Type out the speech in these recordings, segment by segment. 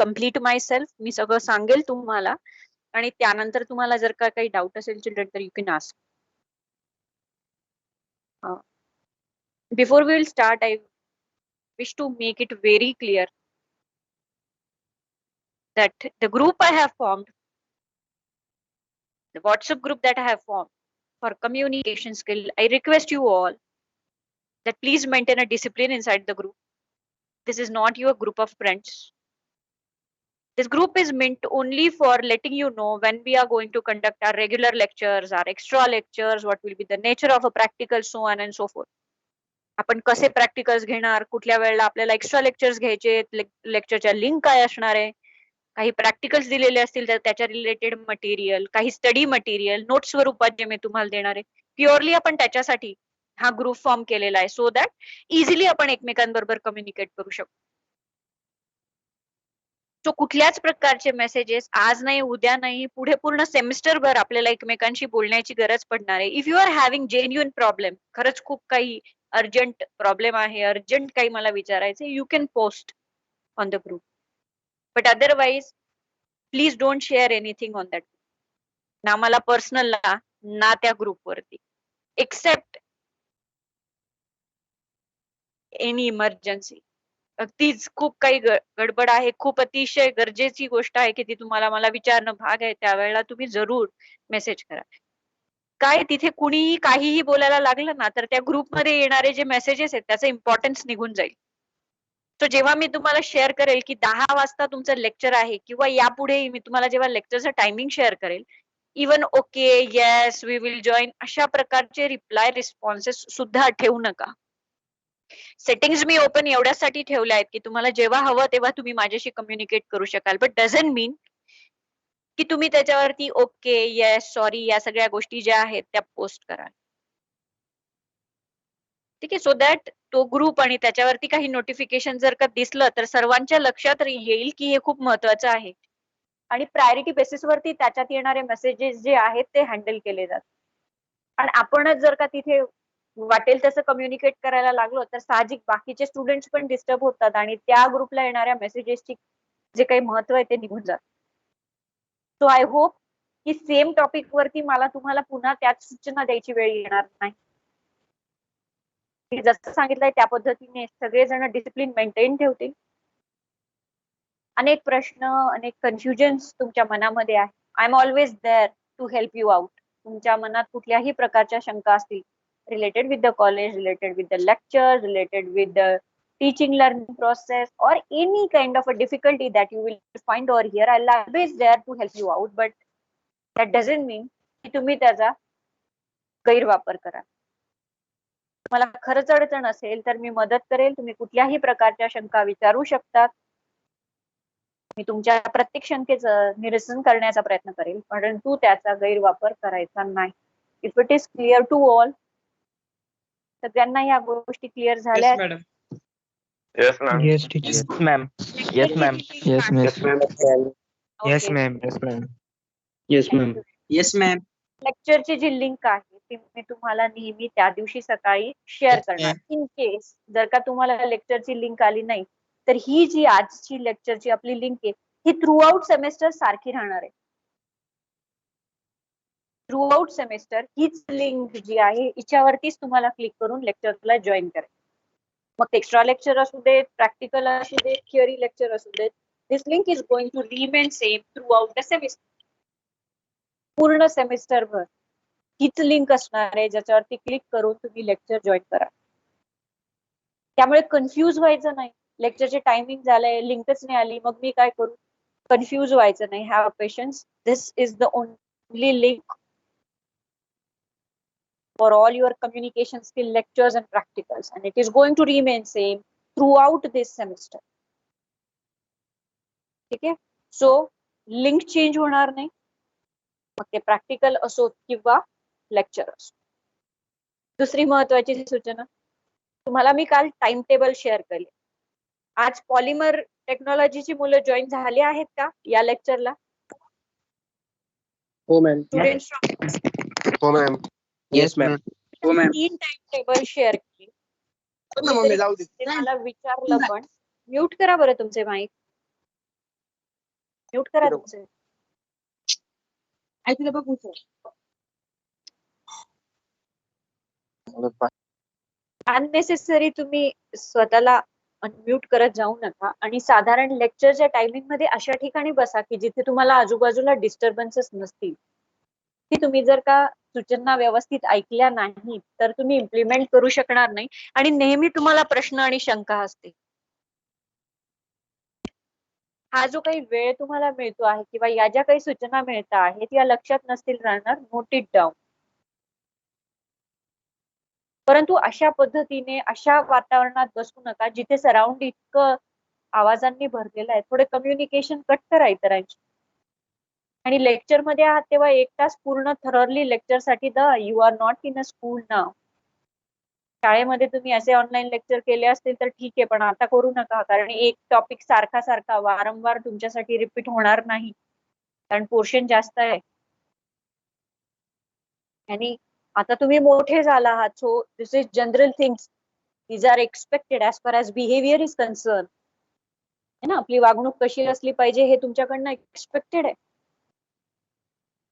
Complete माय self, मी सगळं सांगेल तुम्हाला आणि त्यानंतर तुम्हाला जर का काही डाऊट असेल चिल्ड्रन तर you can ask. Before we will start, I wish to make it very clear that the group I have formed, the WhatsApp group that I have formed for communication skill, I request you all that please maintain a discipline inside the group. This is not your group of friends. This group is meant only for letting you know when we are going to conduct our regular lectures, our extra lectures, what will be the nature of a practical, so on and so forth. आपण कसे practicals घेणार, कुठल्या वेळेला आपल्याला extra lectures घ्यायचे, लेक्चरच्या link काय असणार आहे, काही प्रॅक्टिकल्स दिलेले असतील तर त्याच्या रिलेटेड मटेरियल, काही स्टडी मटेरियल नोट्स स्वरूपात जे मी तुम्हाला देणार आहे, प्युअरली आपण त्याच्यासाठी हा ग्रुप फॉर्म केलेला आहे, सो दॅट इझिली आपण एकमेकांबरोबर कम्युनिकेट करू शकतो. सो कुठल्याच प्रकारचे मेसेजेस आज नाही, उद्या नाही, पुढे पूर्ण सेमिस्टरभर आपल्याला एकमेकांशी बोलण्याची गरज पडणार आहे. If you are having genuine problem, खरंच खूप काही अर्जंट प्रॉब्लेम आहे, अर्जंट काही मला विचारायचं, you can post on the group, but otherwise please don't share anything on that, ना मला पर्सनलला ना त्या ग्रुपवरती, एक्सेप्ट एनी इमर्जन्सी. अगदीच खूप काही गडबड आहे, खूप अतिशय गरजेची गोष्ट आहे की ती तुम्हाला मला विचारणं भाग आहे, त्यावेळेला तुम्ही जरूर मेसेज करा. काय तिथे कुणीही काहीही बोलायला लागलं ना तर त्या ग्रुपमध्ये येणारे जे मेसेजेस आहेत त्याचं इम्पॉर्टन्स निघून जाईल. तो जेव्हा मी तुम्हाला शेअर करेल की 10 वाजता तुमचं लेक्चर आहे किंवा यापुढे मी तुम्हाला जेव्हा लेक्चरचं टायमिंग शेअर करेल, even okay, yes, we will join अशा प्रकारचे रिप्लाय रिस्पॉन्सेस सुद्धा ठेवू नका. सेटिंग्स मी ओपन एवढ्यासाठी ठेवल्या आहेत की तुम्हाला जेव्हा हवं तेव्हा तुम्ही माझ्याशी कम्युनिकेट करू शकाल, बट डझंट मीन की तुम्ही त्याच्यावरती ओके, येस, सॉरी या सगळ्या गोष्टी ज्या आहेत त्या पोस्ट करा. ठीक आहे, सो दॅट तो ग्रुप आणि त्याच्यावरती काही नोटिफिकेशन जर का दिसलं तर सर्वांच्या लक्षात येईल की हे खूप महत्वाचं आहे आणि प्रायोरिटी बेसिसवरती त्याच्यात येणारे मेसेजेस जे आहेत ते हँडल केले जातात. आणि आपणच जर का तिथे वाटेल तसं कम्युनिकेट करायला लागलो तर साहजिक बाकीचे स्टुडंट्स पण डिस्टर्ब होतात आणि त्या ग्रुपला येणाऱ्या मेसेजेसची जे काही महत्व आहे ते निघून जात. सो आय होप की सेम टॉपिक वरती मला तुम्हाला पुन्हा त्याच सूचना द्यायची वेळ येणार नाही. जसं सांगितलंय त्या पद्धतीने सगळेजण डिसिप्लिन मेंटेन ठेवतील. अनेक प्रश्न, अनेक कन्फ्युजन्स तुमच्या मनामध्ये आहे, I am always there to help you out. तुमच्या मनात कुठल्याही प्रकारच्या शंका असतील related with the college, related with the lecture, related with the teaching learning process or any kind of a difficulty that you will find over here, I'll always there to help you out, but that doesn't mean की तुम्ही त्याचा गैरवापर करा. मला खरंच अडचण असेल तर मी मदत करेल, तुम्ही कुठल्याही प्रकारच्या शंका विचारू शकतात, मी तुमच्या प्रत्येक शंकेचं निरसन करण्याचा प्रयत्न करेल, परंतु त्याचा गैरवापर करायचा नाही. If it is clear to all, सगळ्यांना या गोष्टी क्लिअर झाल्या? Yes, ma'am. Yes, teacher. Yes, ma'am. Yes, ma'am. Yes, miss. Yes, ma'am. Yes, ma'am. Yes, ma'am. Yes ma'am. लेक्चरची जी लिंक आहे ती मी तुम्हाला नेहमी त्या दिवशी सकाळी शेअर करणार. इन केस जर का तुम्हाला लेक्चरची लिंक आली नाही तर ही जी आजची लेक्चरची आपली लिंक आहे ही थ्रू आउट सेमेस्टर सारखी राहणार आहे. थ्रू आउट सेमेस्टर हीच लिंक जी आहे हिच्यावरतीच तुम्हाला क्लिक करून लेक्चरला जॉईन करायचं. मग एक्स्ट्रा लेक्चर असू देत, प्रॅक्टिकल असू देत, थिअरी लेक्चर असू देत, this link is going to remain same throughout the semester. पूर्ण सेमिस्टर भर हीच लिंक असणार आहे ज्याच्यावरती क्लिक करून तुम्ही लेक्चर जॉईन करा. त्यामुळे कन्फ्यूज व्हायचं नाही, लेक्चरचे टायमिंग झालंय, लिंकच नाही आली, मग मी काय करू, कन्फ्यूज व्हायचं नाही. Have patience, this is the only link for all your communication skill lectures and practicals, and it is going to remain same throughout this semester. ठीक आहे, सो लिंक चेंज होणार नाही, मग ते प्रॅक्टिकल असो किंवा लेक्चर असो. दुसरी महत्वाची सूचना, तुम्हाला मी काल टाइम टेबल शेअर केले. आज पॉलिमर टेक्नॉलॉजीची मुलं जॉईन झाली आहेत का या लेक्चरला? हो मॅम. स्टुडंट्स हो मॅम. Yes ma'am. हो मॅम. 3 टाइम टेबल शेअर केले. मला विचारलं पण, म्यूट करा बरं तुमचे माईक. म्यूट करा तुमचे. अननेसेसरी तुम्ही स्वतःला अनम्यूट करत जाऊ नका आणि साधारण लेक्चरच्या टायमिंग मध्ये अशा ठिकाणी बसा की जिथे तुम्हाला आजूबाजूला डिस्टर्बन्सेस नसतील. की तुम्ही जर का सूचना व्यवस्थित ऐकल्या नाही तर तुम्ही इम्प्लिमेंट करू शकणार नाही आणि नेहमी तुम्हाला प्रश्न आणि शंका असते. हा जो काही वेळ तुम्हाला मिळतो आहे किंवा या ज्या काही सूचना मिळत आहेत या लक्षात नसतील राहणार, नोट इट डाऊन. परंतु अशा पद्धतीने अशा वातावरणात बसू नका जिथे सराउंड इतकं आवाजांनी भरलेलं आहे. थोडे कम्युनिकेशन कट करा इतरांशी. आणि लेक्चर मध्ये आहात तेव्हा 1 तास पूर्ण थररली लेक्चर साठी द्या. You are not in a school now. शाळेमध्ये तुम्ही असे ऑनलाईन लेक्चर केले असतील तर ठीक आहे, पण आता करू नका, कारण एक टॉपिक सारखा सारखा वारंवार तुमच्यासाठी रिपीट होणार नाही, कारण पोर्शन जास्त आहे. आणि आता तुम्ही मोठे झाला आहात, so this is general things, these are expected as far as behaviour is concern. है ना, आपली वागणूक कशी असली पाहिजे हे तुमच्याकडनं एक्सपेक्टेड आहे.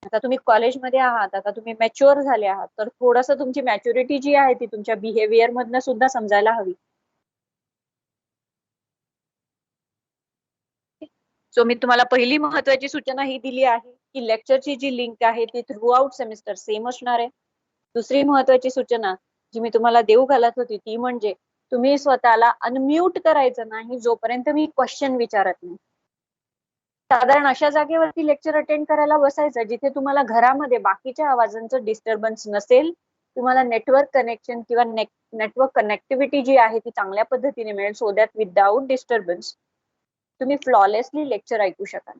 आता तुम्ही कॉलेजमध्ये आहात, आता तुम्ही मॅच्युअर झाले आहात, तर थोडस तुमची मॅच्युरिटी जी आहे ती तुमच्या बिहेवियर मधनं सुद्धा समजायला हवी. सो मी तुम्हाला पहिली महत्वाची सूचना ही दिली आहे की लेक्चरची जी लिंक आहे ती थ्रू आउट सेमिस्टर सेम असणार आहे. दुसरी महत्वाची सूचना जी मी तुम्हाला देऊ घालत होती ती म्हणजे तुम्ही स्वतःला अनम्यूट करायचं नाही जोपर्यंत मी क्वेश्चन विचारत नाही. साधारण अशा जागेवरती लेक्चर अटेंड करायला बसायचं जिथे तुम्हाला घरामध्ये बाकीच्या आवाजांचं डिस्टर्बन्स नसेल, तुम्हाला नेटवर्क कनेक्शन किंवा नेटवर्क कनेक्टिव्हिटी जी आहे ती चांगल्या पद्धतीने मिळेल, सो दॅट विदाउट डिस्टर्बन्स तुम्ही फ्लॉलेसली लेक्चर ऐकू शकाल.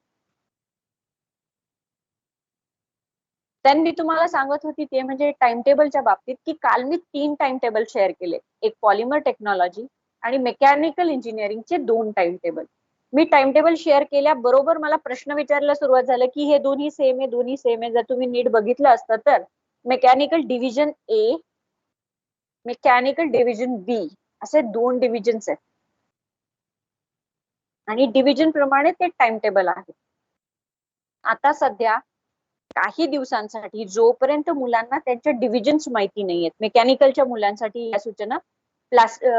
देन मी तुम्हाला सांगत होती ते म्हणजे टाइम टेबलच्या बाबतीत की काल मी 3 टाइम टेबल शेअर केले, एक पॉलिमर टेक्नॉलॉजी आणि मेकॅनिकल इंजिनिअरिंगचे 2 टाइम टेबल. मी टाइम टेबल शेअर केल्याबरोबर मला प्रश्न विचारायला सुरुवात झालं की हे दोन्ही सेम आहे, दोन्ही सेम आहे. जर तुम्ही नीट बघितलं असतं तर मेकॅनिकल डिव्हिजन ए, मेकॅनिकल डिव्हिजन बी असे 2 डिव्हिजन्स आहेत आणि डिव्हिजन प्रमाणे ते टाइम टेबल आहे. आता सध्या काही दिवसांसाठी जोपर्यंत मुलांना त्यांच्या डिव्हिजन्स माहिती नाहीयेत, मेकॅनिकलच्या मुलांसाठी या सूचना,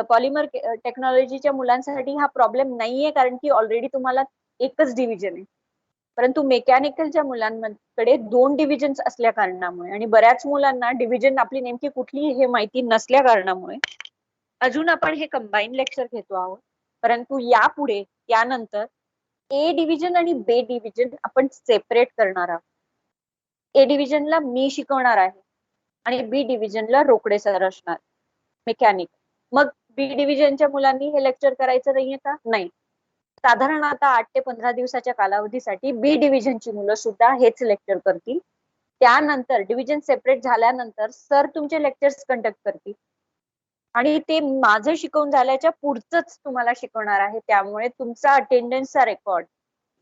पॉलिमर टेक्नॉलॉजीच्या मुलांसाठी हा प्रॉब्लेम नाहीये कारण की ऑलरेडी तुम्हाला एकच डिव्हिजन आहे. परंतु मेकॅनिकलच्या मुलांकडे 2 डिव्हिजन्स असल्या कारणामुळे आणि बऱ्याच मुलांना डिव्हिजन आपली नेमकी कुठली हे माहिती नसल्या कारणामुळे अजून आपण हे कंबाईन लेक्चर घेतो आहोत. परंतु यापुढे यानंतर ए डिव्हिजन आणि बी डिव्हिजन आपण सेपरेट करणार आहोत. ए डिव्हिजनला मी शिकवणार आहे आणि बी डिव्हिजनला रोकडे सर असणार मेकॅनिक. मग बी डिव्हिजनच्या मुलांनी हे लेक्चर करायचं नाहीये का? नाही. साधारण आता 8 ते 15 दिवसाच्या कालावधीसाठी बी डिव्हिजनची मुलं सुद्धा हेच लेक्चर करतील. त्यानंतर डिव्हिजन सेपरेट झाल्यानंतर सर तुमचे लेक्चर्स कंडक्ट करतील आणि ते माझं शिकवून झाल्याच्या पुढचंच तुम्हाला शिकवणार आहे. त्यामुळे तुमचा अटेंडन्सचा रेकॉर्ड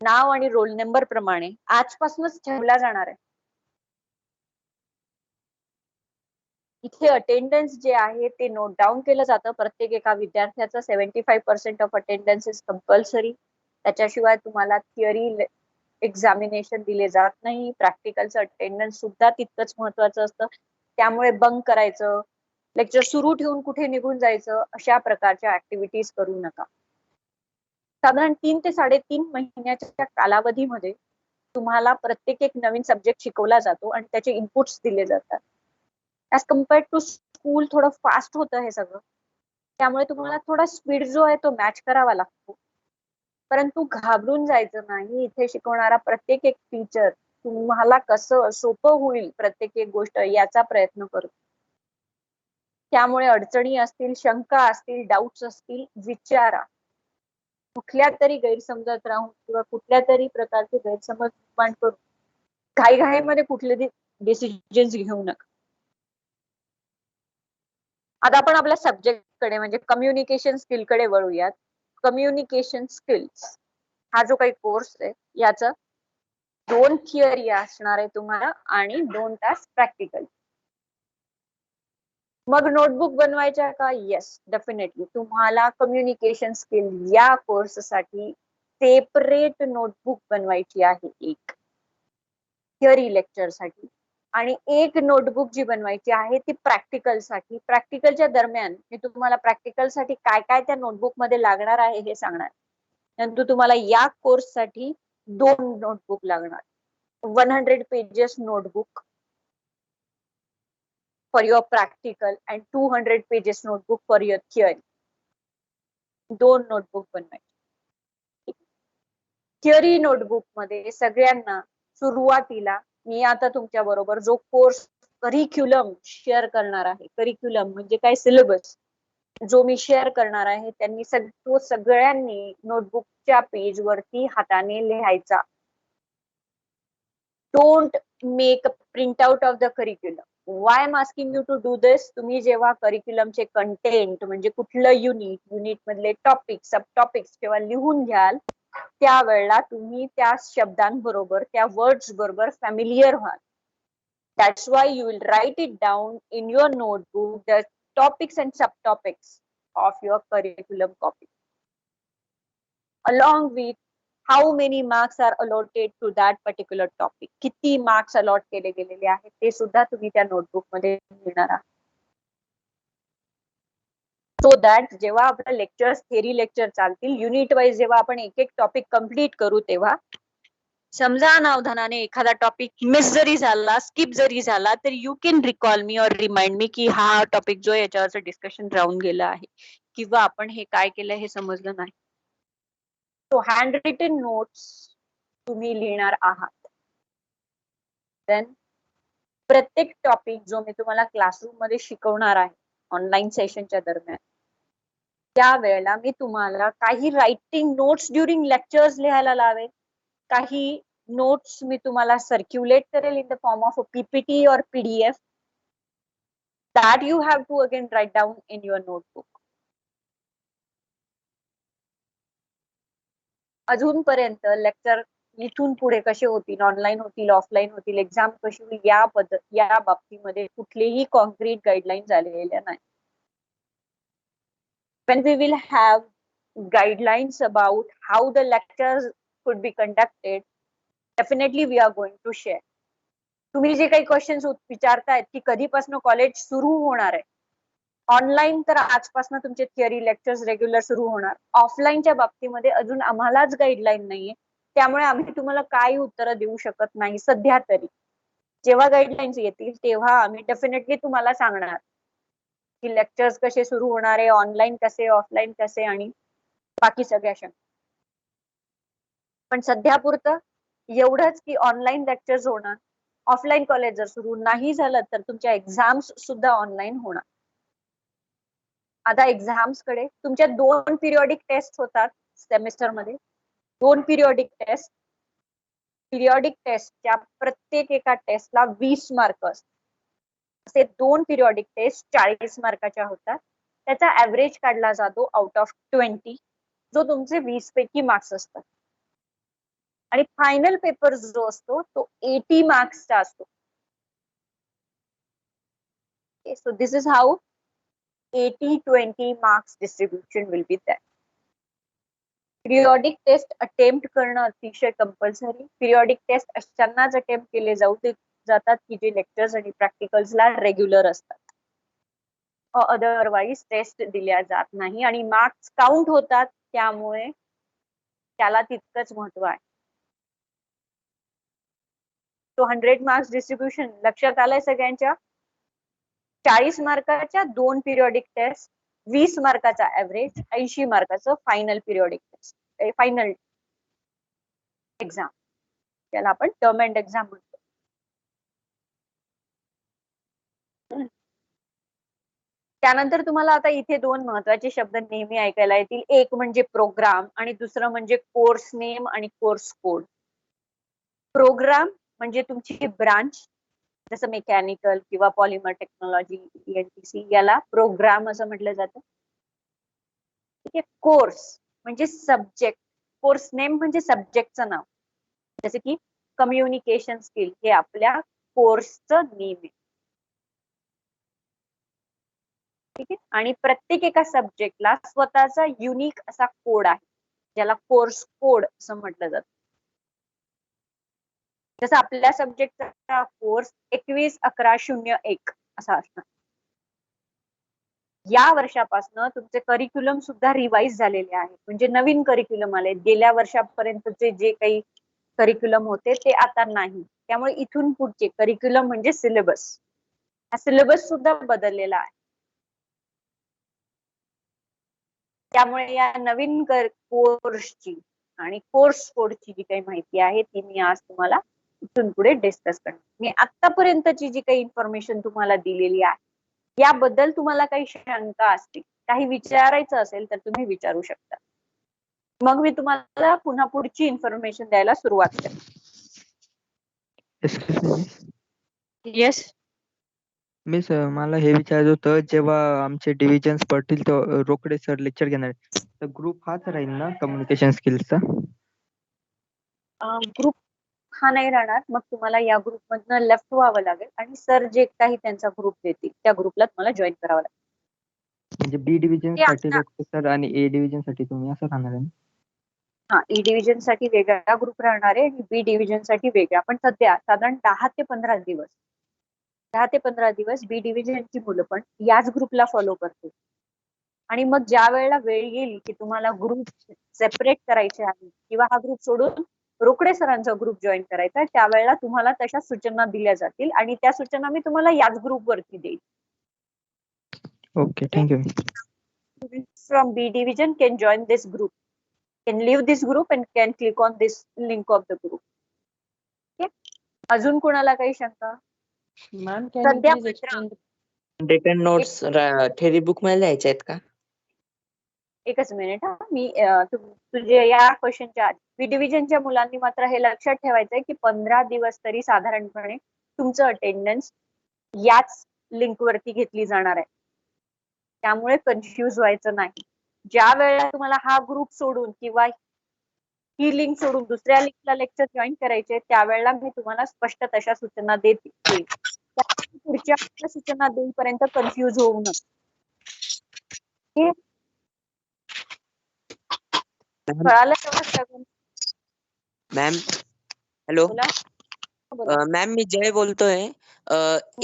नाव आणि रोल नंबर प्रमाणे आजपासूनच ठेवला जाणार आहे. इथे अटेंडन्स जे आहे ते नोट डाऊन केलं जातं. प्रत्येक एका विद्यार्थ्याचं 75% ऑफ अटेंडन्स इज कंपल्सरी. त्याच्याशिवाय तुम्हाला थिअरी एक्झामिनेशन दिले जात नाही. प्रॅक्टिकलचं अटेंडन्स सुद्धा तितकंच महत्वाचं असतं. त्यामुळे बंक करायचं, लेक्चर सुरू ठेवून कुठे निघून जायचं अशा प्रकारच्या ऍक्टिव्हिटीज करू नका. साधारण 3 ते 3.5 महिन्याच्या कालावधीमध्ये तुम्हाला प्रत्येक एक नवीन सब्जेक्ट शिकवला जातो आणि त्याचे इनपुट्स दिले जातात. ऍज कम्पेअर्ड टू स्कूल थोडं फास्ट होतं हे सगळं, त्यामुळे तुम्हाला थोडा स्पीड जो आहे तो मॅच करावा लागतो. परंतु घाबरून जायचं नाही. इथे शिकवणारा प्रत्येक एक टीचर तुम्हाला कसं सोपं होईल प्रत्येक एक गोष्ट याचा प्रयत्न करतो. त्यामुळे अडचणी असतील, शंका असतील, डाऊट्स असतील, विचारा. कुठल्या तरी गैरसमजात राहून किंवा कुठल्या तरी प्रकारचे गैरसमज निर्माण करून घाईघाईमध्ये कुठले डिसिजन्स घेऊ नका. आता आपण आपल्या सब्जेक्टकडे म्हणजे कम्युनिकेशन स्किलकडे वळूयात. कम्युनिकेशन स्किल्स हा जो काही कोर्स आहे याचं 2 थिअरी असणार आहे तुम्हाला आणि 2 तास प्रॅक्टिकल. मग नोटबुक बनवायच्या का? Yes, definitely. तुम्हाला कम्युनिकेशन स्किल या कोर्ससाठी सेपरेट नोटबुक बनवायची आहे एक थिअरी लेक्चरसाठी, आणि एक नोटबुक जी बनवायची आहे ती प्रॅक्टिकलसाठी. प्रॅक्टिकलच्या दरम्यान मी तुम्हाला प्रॅक्टिकलसाठी काय काय त्या नोटबुक मध्ये लागणार आहे हे सांगणार. नंतर तुम्हाला या कोर्ससाठी 2 नोटबुक लागणार. 100 pages notebook for your practical and 200 pages notebook for your theory. 2 notebook बनवायचे. थिअरी नोटबुक मध्ये सगळ्यांना सुरुवातीला मी आता तुमच्या बरोबर जो कोर्स करिक्युलम शेअर करणार आहे, करिक्युलम म्हणजे काय, सिलेबस जो मी शेअर करणार आहे, त्यांनी तो सगळ्यांनी नोटबुकच्या पेज वरती हाताने लिहायचा. Don't make a print out of the curriculum. Why am asking you to do this? तुम्ही जेव्हा करिक्युलमचे कंटेंट म्हणजे कुठलं युनिट मधले टॉपिक, सब टॉपिक्स जेव्हा लिहून घ्याल, त्यावेळेला तुम्ही त्या शब्दांबरोबर, त्या वर्ड्स बरोबर फॅमिलियर व्हाल. That's why you will write it down in your notebook the topics and sub topics of your curriculum copy, along with how many marks are allotted to that particular topic. किती marks allot केले गेलेले आहेत ते सुद्धा तुम्ही त्या notebook मध्ये लिहिणार आहात. सो दॅट जेव्हा आपलं लेक्चर्स, थेरी लेक्चर चालतील, युनिट वाईज जेव्हा आपण एक एक टॉपिक कम्प्लीट करू, तेव्हा समजा अनावधानाने एखादा टॉपिक मिस जरी झाला, स्किप जरी झाला, तर यू कॅन रिकॉल मी और रिमाइंड मी की हा टॉपिक जो याच्यावरचं डिस्कशन राहून गेलं आहे, किंवा आपण हे काय केलं हे समजलं नाही. सो हँड रिटन नोट्स तुम्ही लिहिणार आहात. देन प्रत्येक टॉपिक जो मी तुम्हाला क्लासरूम मध्ये शिकवणार आहे ऑनलाईन सेशनच्या दरम्यान, त्यावेळेला मी तुम्हाला काही रायटिंग नोट्स ड्युरिंग लेक्चर्स लिहायला लावेल, काही नोट्स मी तुम्हाला सर्क्युलेट करेल in the form of a PPT और PDF that you have to again write down in your notebook. अजूनपर्यंत लेक्चर इथून पुढे कसे होतील, ऑनलाईन होतील, ऑफलाईन होतील, एक्झाम कशी होईल, या बाबतीमध्ये कुठलेही कॉन्क्रीट गाईडलाईन्स आलेल्या नाही. When we will have guidelines about how the lectures could be conducted, definitely we are going to share. तुम्ही जे काही क्वेश्चन्स विचारतायत की कधीपासून कॉलेज सुरू होणार आहे, ऑनलाईन तर आजपासून तुमचे थिअरी लेक्चर्स रेग्युलर सुरू होणार. ऑफलाईनच्या बाबतीमध्ये अजून आम्हालाच गाईडलाईन नाहीये, त्यामुळे आम्ही तुम्हाला काही उत्तरं देऊ शकत नाही सध्या तरी. जेव्हा गाईडलाईन्स येतील तेव्हा आम्ही डेफिनेटली तुम्हाला सांगणार की लेक्चर्स कसे सुरू होणार आहे, ऑनलाईन कसे, ऑफलाईन कसे, आणि बाकी सगळ्या शंका. पण सध्या पुरतं एवढंच की ऑनलाईन लेक्चर्स होणार, ऑफलाईन कॉलेज जर सुरू नाही झालं तर तुमच्या एक्झाम्स सुद्धा ऑनलाईन होणार. आता एक्झाम्स कडे तुमच्या 2 पिरियडिक टेस्ट होतात सेमिस्टर मध्ये, 2 पिरियडिक टेस्ट. पिरियडिक टेस्टच्या प्रत्येक एका टेस्टला 20 मार्क असतात. असे 2 पिरियडिक टेस्ट 40 मार्काच्या होतात. त्याचा ऍव्हरेज काढला जातो आउट ऑफ 20, जो तुमचे 20 पैकी मार्क्स असतात. आणि फायनल पेपर जो असतो तो 80 मार्क्सचा असतो. So this is how 80-20 marks distribution will be that. Periodic test attempt करणं अतिशय कंपल्सरी. पिरियडिक टेस्ट अशांनाच अटेम्प्ट केले जातात की जे लेक्चर्स आणि प्रॅक्टिकल्सला रेग्युलर असतात. अदरवाईज टेस्ट दिल्या जात नाही आणि मार्क्स काउंट होतात, त्यामुळे त्याला तितकंच महत्व आहे. तो 100 मार्क्स डिस्ट्रीब्युशन लक्षात आलंय सगळ्यांच्या. 40 मार्काच्या 2 पिरियडिक टेस्ट, 20 मार्काचा ऍव्हरेज, 80 मार्काचं final periodic test, final exam, त्याला आपण टर्म एंड एक्झाम म्हणतो. त्यानंतर तुम्हाला आता इथे 2 महत्वाचे शब्द नेहमी ऐकायला येतील. एक म्हणजे प्रोग्राम आणि दुसरं म्हणजे कोर्स नेम आणि कोर्स कोड. प्रोग्राम म्हणजे तुमची ब्रांच, जसं मेकॅनिकल किंवा पॉलिमर टेक्नॉलॉजी, ENTC, याला प्रोग्राम असं म्हटलं जातं. ठीक आहे. कोर्स म्हणजे सब्जेक्ट, कोर्स नेम म्हणजे सब्जेक्टचं नाव, जसे की कम्युनिकेशन स्किल हे आपल्या कोर्सचं नेम आहे. ठीक आहे. आणि प्रत्येक एका सब्जेक्टला स्वतःचा युनिक असा कोड आहे, ज्याला कोर्स कोड असं म्हटलं जातं. जसं आपल्या सब्जेक्टचा कोर्स 21-11-01 असा असणार. या वर्षापासून तुमचे करिक्युलम सुद्धा रिवाइज झालेले आहे, म्हणजे नवीन करिक्युलम आले. गेल्या वर्षापर्यंतचे जे काही करिक्युलम होते ते आता नाही. त्यामुळे इथून पुढचे करिक्युलम म्हणजे सिलेबस, हा सिलेबस सुद्धा बदललेला आहे. त्यामुळे या नवीन कोर्सची आणि कोर्स कोडची जी काही माहिती आहे ती मी आज तुम्हाला इथून पुढे डिस्कस करणार. मी आतापर्यंतची जी काही इन्फॉर्मेशन तुम्हाला दिलेली आहे याबद्दल तुम्हाला काही शंका असतील, काही विचारायचं असेल तर तुम्ही विचारू शकता. मग मी तुम्हाला पुन्हा पुढची इन्फॉर्मेशन द्यायला सुरुवात करेन. येस मिस, मला हे विचारायचं होतं, जेव्हा आमचे डिव्हिजन्स पडतील तर रोकडे सर लेक्चर घेणार आहेत. तर ग्रुप हाच राहील ना कम्युनिकेशन स्किल्सचा? ग्रुप हा नाही राहणार. मग तुम्हाला या ग्रुपमधनं लेफ्ट व्हावं लागेल आणि सर जे काही त्यांचा ग्रुप देतील त्या ग्रुपला तुम्हाला जॉईन करावं लागेल. म्हणजे बी डिव्हिजन ते साठी आता- रोकडे सर आणि ए डिव्हिजन साठी तुम्ही असं राहणार आहे ना? हा, ई डिव्हिजन साठी वेगळा ग्रुप राहणार आहे आणि बी डिव्हिजन साठी वेगळा. पण सध्या साधारण 10 ते 15 दिवस बी डिव्हिजनची मुलं पण याच ग्रुपला फॉलो करतील. आणि मग ज्या वेळेला वेळ येईल की तुम्हाला ग्रुप सेपरेट करायचे आहे किंवा हा ग्रुप सोडून रोकडे सरांचा ग्रुप जॉईन करायचा आहे, त्यावेळेला तुम्हाला तशा सूचना दिल्या जातील आणि त्या सूचना मी तुम्हाला याच ग्रुप वरती देईल. Okay, thank you. Students from B division can join this group, can leave this group and can click on this link of the group. Okay? अजून कोणाला काही शंका? मॅम कॅन यू सध्या प्लीज मात्र explain return notes theory book मध्ये लिहायचे आहेत का? एकच मिनिट हा. मी तुझे या क्वेश्चनच्या आधी बी डिव्हिजनच्या मुलांनी मात्र हे लक्षात ठेवायचंय की 15 दिवस तरी साधारणपणे तुमचं अटेंडन्स याच लिंक वरती घेतली जाणार आहे. त्यामुळे कन्फ्युज व्हायचं नाही. ज्या वेळेला तुम्हाला हा ग्रुप सोडून किंवा ही लिंक सोडून दुसऱ्या लिंकला लेक्चर जॉईन करायचे त्यावेळेला मी तुम्हाला स्पष्ट तशा सूचना देईल. पुढच्या सूचना देईपर्यंत कन्फ्युज होऊ नका. कळालं तेव्हा? मॅम हॅलो बोला. मॅम, मी जय बोलतोय.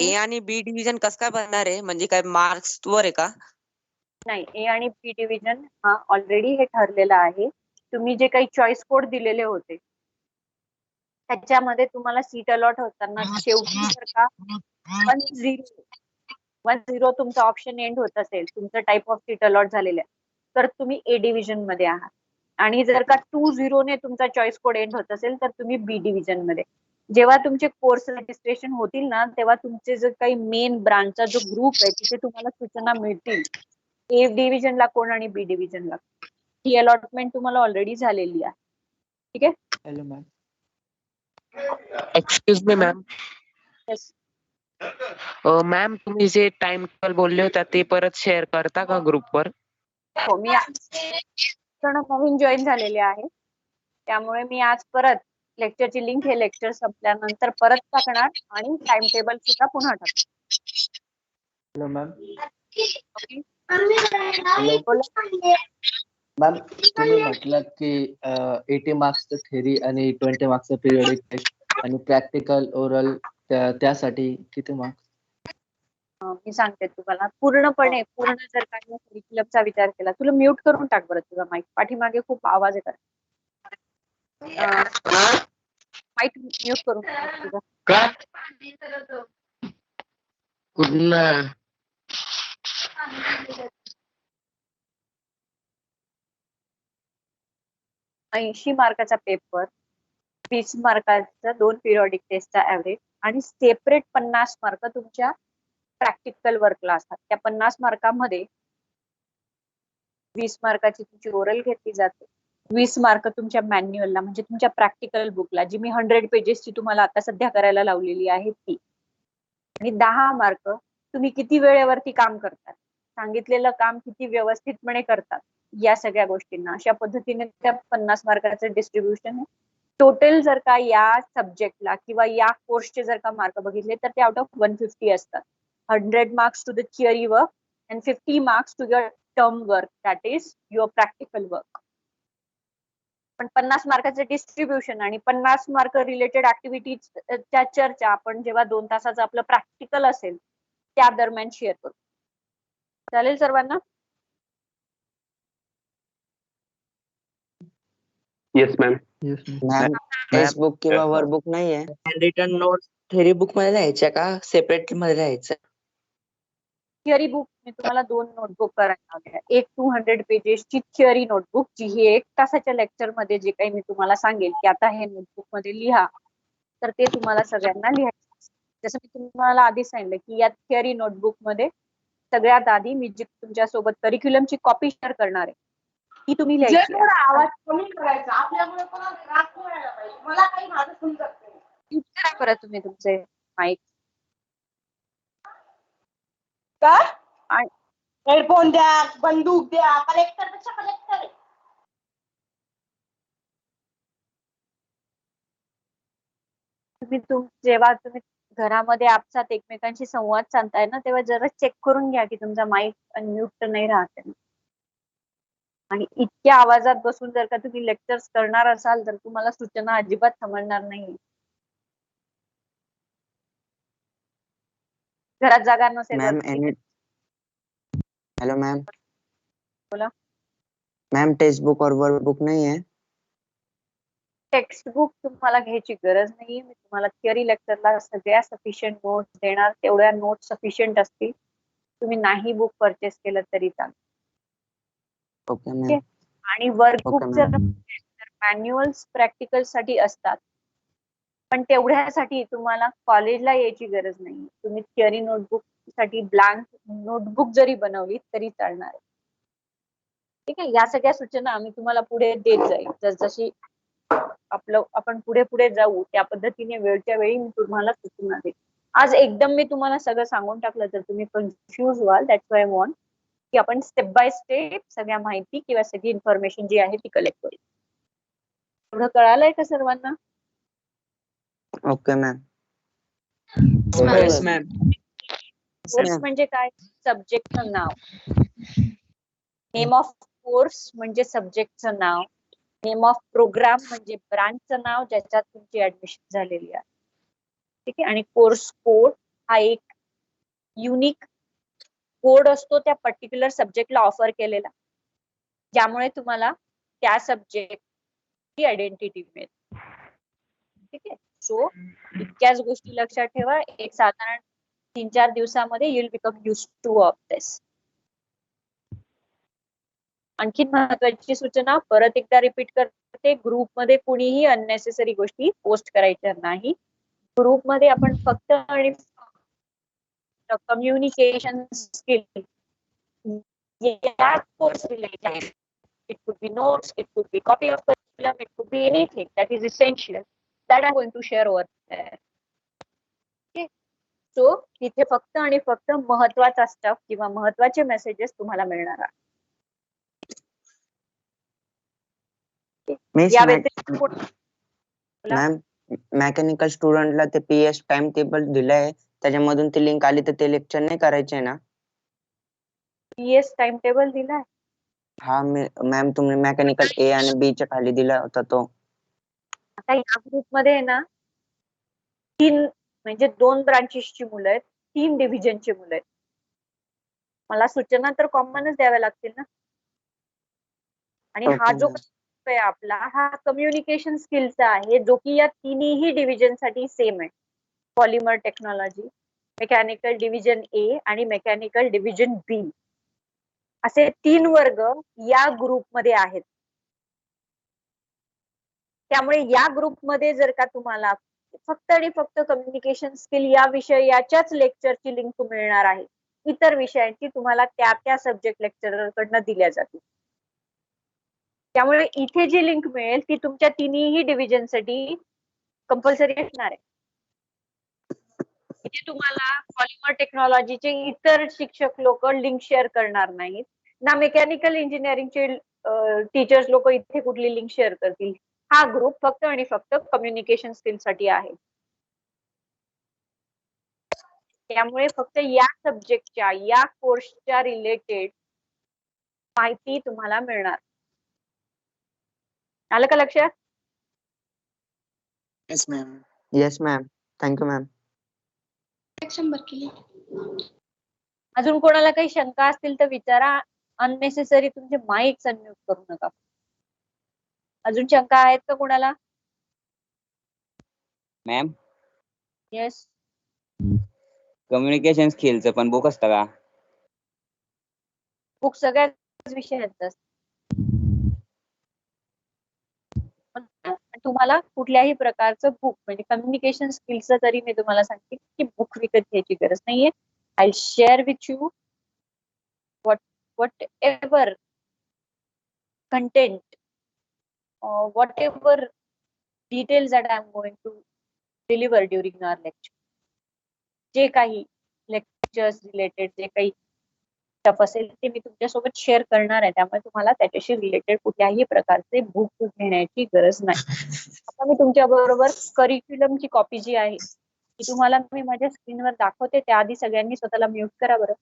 ए आणि बी डिव्हिजन कसं काय बनणार आहे? म्हणजे काय मार्क्स वर आहे का? नाही, ए आणि बी डिव्हिजन हा ऑलरेडी हे ठरलेलं आहे. तुम्ही जे काही चॉईस कोड दिलेले होते त्याच्यामध्ये तुम्हाला सीट अलॉट होताना शेवटी जर का 10 तुमचा ऑप्शन एंड होत असेल, तुमचं टाइप ऑफ सीट अलॉट झालेलं आहे, तर तुम्ही ए डिव्हिजन मध्ये आहात. आणि जर का 20 ने तुमचा चॉईस कोड एंड होत असेल तर तुम्ही बी डिव्हिजन मध्ये. जेव्हा तुमचे कोर्स रजिस्ट्रेशन होतील ना तेव्हा तुमचे जो काही मेन ब्रांचचा जो ग्रुप आहे तिथे तुम्हाला सूचना मिळतील ए डिव्हिजनला कोण आणि बी डिव्हिजनला. ही अलॉटमेंट तुम्हाला ऑलरेडी झालेली आहे. ठीक आहे. Hello ma'am. Excuse me ma'am. Yes. Ma'am, तुम्ही जे टाइम टेबल बोलले होता ते परत शेअर करता का ग्रुपवर? हो, मी नवीन जॉईन झालेले आहे त्यामुळे मी आज परत लेक्चरची लिंक हे लेक्चर संपल्यानंतर परत टाकणार आणि टाइम टेबल सुद्धा पुन्हा टाकणार. Hello ma'am. बोला. मॅम, तुम्ही म्हटलं की 80 मार्क्सचं थेरी आणि 20 मार्क्सचं पिरियडिक टेस्ट आणि प्रॅक्टिकल ओरल त्यासाठी किती मार्क्स? मी सांगते तुम्हाला पूर्ण जर काही करिक्युलमचा विचार केला. तुला म्यूट करून टाक बरं तुझा माईक. पाठीमागे खूप आवाज येतात. माईक म्यूट करून टाक तुझा. का? कुठलं? 80 मार्काचा पेपर, 20 मार्काचा 2 पिरियडिक टेस्टचा ऍव्हरेज आणि सेपरेट 50 मार्क तुमच्या प्रॅक्टिकल वर्कला असतात. त्या 50 मार्कामध्ये 20 मार्काची तुमची ओरल घेतली जाते, 20 मार्क तुमच्या मॅन्युअलला म्हणजे तुमच्या प्रॅक्टिकल बुकला जी मी 100 पेजेसची तुम्हाला आता सध्या करायला लावलेली आहे ती, आणि 10 मार्क तुम्ही किती वेळेवरती काम करतात, सांगितलेलं काम किती व्यवस्थितपणे करतात, या सगळ्या गोष्टींना अशा पद्धतीने त्या 50 मार्काचं डिस्ट्रीब्युशन आहे. टोटल जर का या सब्जेक्टला किंवा या कोर्सचे जर का मार्क बघितले तर ते आउट ऑफ 150 असतात. 100 marks to the theory work and 50 marks to your term work, that is your practical work. पण 50 मार्काचं डिस्ट्रीब्युशन आणि 50 मार्क रिलेटेड ऍक्टिव्हिटीजच्या चर्चा आपण जेव्हा 2 तासाचं आपलं प्रॅक्टिकल असेल त्या दरम्यान शेअर करू. चालेल सर्वांना? Yes ma'am. Yes ma'am text book किंवा Yes, sir. वर्कबुक नाहीये. रिटर्न नोट्स थेरी बुक मध्ये लिहायच्या का सेपरेट मध्ये लिहायचं? थिअरी बुक मी तुम्हाला 2 नोटबुक करायला लावल्या. एक 200 पेजेसची थिअरी नोटबुक जी ही 1 तासाच्या लेक्चर मध्ये जे काही मी तुम्हाला सांगेल की आता हे नोटबुक मध्ये लिहा, तर ते तुम्हाला सगळ्यांना लिहायचं. जसं मी तुम्हाला आधी सांगितलं की या थिअरी नोटबुक मध्ये सगळ्यात आधी मी जी तुमच्या सोबत करिक्युलमची कॉपी शेअर करणार आहे ती तुम्ही लिहायची आहे. आवाज कमी करायचा आपल्यामुळे कोणाला राग नाही व्हायला पाहिजे. मला काही माझं समजत नाही. म्यूट करा परत तुम्ही तुमचे माईक. काय आणि हेडफोन द्या, बंदूक द्या, कलेक्टर पेक्षा कलेक्टर आहे. जेव्हा तुम्ही घरामध्ये आपसात एकमेकांशी संवाद साधताय ना तेव्हा जरा चेक करून घ्या की तुमचा माईक अनम्यूट तर नाही राहत आहे. आणि इतक्या आवाजात बसून जर का तुम्ही लेक्चर्स करणार असाल तर तुम्हाला सूचना अजिबात समजणार नाही. घरात जागा नसेल मॅम तर हॅलो मॅम. बोला. मॅम टेक्स्ट बुक और वर्कबुक नहीं है? टेक्स्ट बुक तुम्हाला घ्यायची गरज नाहीये. मी तुम्हाला थिअरी लेक्चरला सगळ्या सफिशियंट नोट्स देणार. तेवढ्या नोट्स सफिशियंट असतील. तुम्ही नाही बुक परचेस केलं तरी चालेल. Okay ma'am. आणि वर्कबुक ओके जर मॅम. मॅन्युअल्स प्रॅक्टिकल साठी असतात, पण तेवढ्यासाठी तुम्हाला कॉलेजला यायची गरज नाही. तुम्ही थिअरी नोटबुक साठी ब्लँक नोटबुक जरी बनवली तरी चालणार आहे. ठीक आहे. या सगळ्या सूचना आम्ही तुम्हाला पुढे देत जाईल. जशी आपण पुढे पुढे जाऊ त्या पद्धतीने वेळच्या वेळी मी तुम्हाला सूचना देईल. आज एकदम मी तुम्हाला सगळं सांगून टाकलं तर तुम्ही कन्फ्युज व्हाल. दॅट्स वाय आय वॉन्ट की आपण स्टेप बाय स्टेप सगळ्या माहिती किंवा सगळी इन्फॉर्मेशन जी आहे ती कलेक्ट करू. एवढं कळालंय का सर्वांना? Okay ma'am. Yes ma'am. Course म्हणजे काय? सब्जेक्टचं नाव. नेम ऑफ कोर्स म्हणजे सब्जेक्टचं नाव. नेम ऑफ प्रोग्राम म्हणजे ब्रांचचं नाव ज्याच्यात तुमची ऍडमिशन झालेली आहे. ठीक आहे. आणि कोर्स कोड हा एक युनिक कोड असतो त्या पर्टिक्युलर सब्जेक्टला ऑफर केलेला, ज्यामुळे तुम्हाला त्या सब्जेक्टची आयडेंटिटी मिळेल. ठीक आहे. सो इतक्याच गोष्टी लक्षात ठेवा. एक साधारण 3-4 दिवसामध्ये you will become used to of this. आणखी महत्वाची सूचना परत एकदा रिपीट करते. ग्रुपमध्ये कुणीही अननेसेसरी गोष्टी पोस्ट करायच्या नाही. ग्रुपमध्ये आपण फक्त आणि कम्युनिकेशन स्किल या course related, it could be notes, it could be copy of curriculum, it could be anything that is essential that I'm going to share over there. Okay. So तिथे फक्त आणि फक्त महत्वाचा स्टफ किंवा महत्वाचे messages तुम्हाला मिळणार आहेत. मिस या व्यतिरिक्त बोला. मॅम मेकॅनिकल स्टुडंटला ते पीएस टाइम टेबल दिलंय त्याच्यामधून ती लिंक आली तर ते लेक्चर नाही करायचे ना? पीएस टाइम टेबल दिलाय? हा मॅम तुम्ही मेकॅनिकल ए आणि बी च्या खाली दिला होता तो. आता या ग्रुपमध्ये ना 3 म्हणजे 2 ब्रांचेसची मुलं आहेत, 3 डिव्हिजनची मुलं आहेत. मला सूचना तर कॉमनच द्याव्या लागतील ना. आणि हा जो आहे आपला हा कम्युनिकेशन स्किलचा आहे जो की या तिन्ही डिव्हिजन साठी सेम आहे. पॉलिमर टेक्नॉलॉजी, मेकॅनिकल डिव्हिजन ए आणि मेकॅनिकल डिव्हिजन बी असे 3 वर्ग या ग्रुपमध्ये आहेत. त्यामुळे या ग्रुपमध्ये जर का तुम्हाला फक्त आणि फक्त कम्युनिकेशन स्किल या विषयाच्याच लेक्चरची लिंक मिळणार आहे. इतर विषयांची तुम्हाला त्या त्या सब्जेक्ट लेक्चररकडनं दिल्या जातील. त्यामुळे इथे जी लिंक मिळेल ती तुमच्या तिन्ही डिव्हिजनसाठी कंपल्सरी असणार आहे. इथे तुम्हाला पॉलिमर टेक्नॉलॉजीचे इतर शिक्षक लोक लिंक शेअर करणार नाहीत ना मेकॅनिकल इंजिनिअरिंगचे टीचर्स लोक इथे कुठली लिंक शेअर करतील. हा ग्रुप फक्त आणि फक्त कम्युनिकेशन स्किल साठी आहे. त्यामुळे फक्त या सब्जेक्टच्या या कोर्सच्या रिलेटेड माहिती तुम्हाला मिळणार. आलं का लक्षात? Yes, ma'am. Yes ma'am. Thank you ma'am. अजून कोणाला काही शंका असतील तर विचारा. अननेसेसरी तुमचे माईक्स अनम्यूट करू नका. अजून शंका आहेत का कोणाला? Ma'am yes. कम्युनिकेशन स्किलचं पण बुक असतं का? बुक सगळ्याच विषयांचं असतं. पण तुम्हाला कुठल्याही प्रकारचं बुक म्हणजे कम्युनिकेशन स्किलचं तरी मी तुम्हाला सांगते की बुक विकत घ्यायची गरज नाहीये. I share with you whatever content or whatever details that I am going to deliver during our lecture. जे काही लेक्चर्स रिलेटेड जे काही स्टफ असेल ते मी तुमच्यासोबत शेअर करणार आहे. त्यामुळे तुम्हाला त्याच्याशी रिलेटेड कुठल्याही प्रकारचे बुक घेण्याची गरज नाही. आता मी तुमच्या बरोबर करिक्युलमची कॉपी जी आहे ती तुम्हाला मी माझ्या स्क्रीनवर दाखवते. त्याआधी सगळ्यांनी स्वतःला म्यूट करा बरं.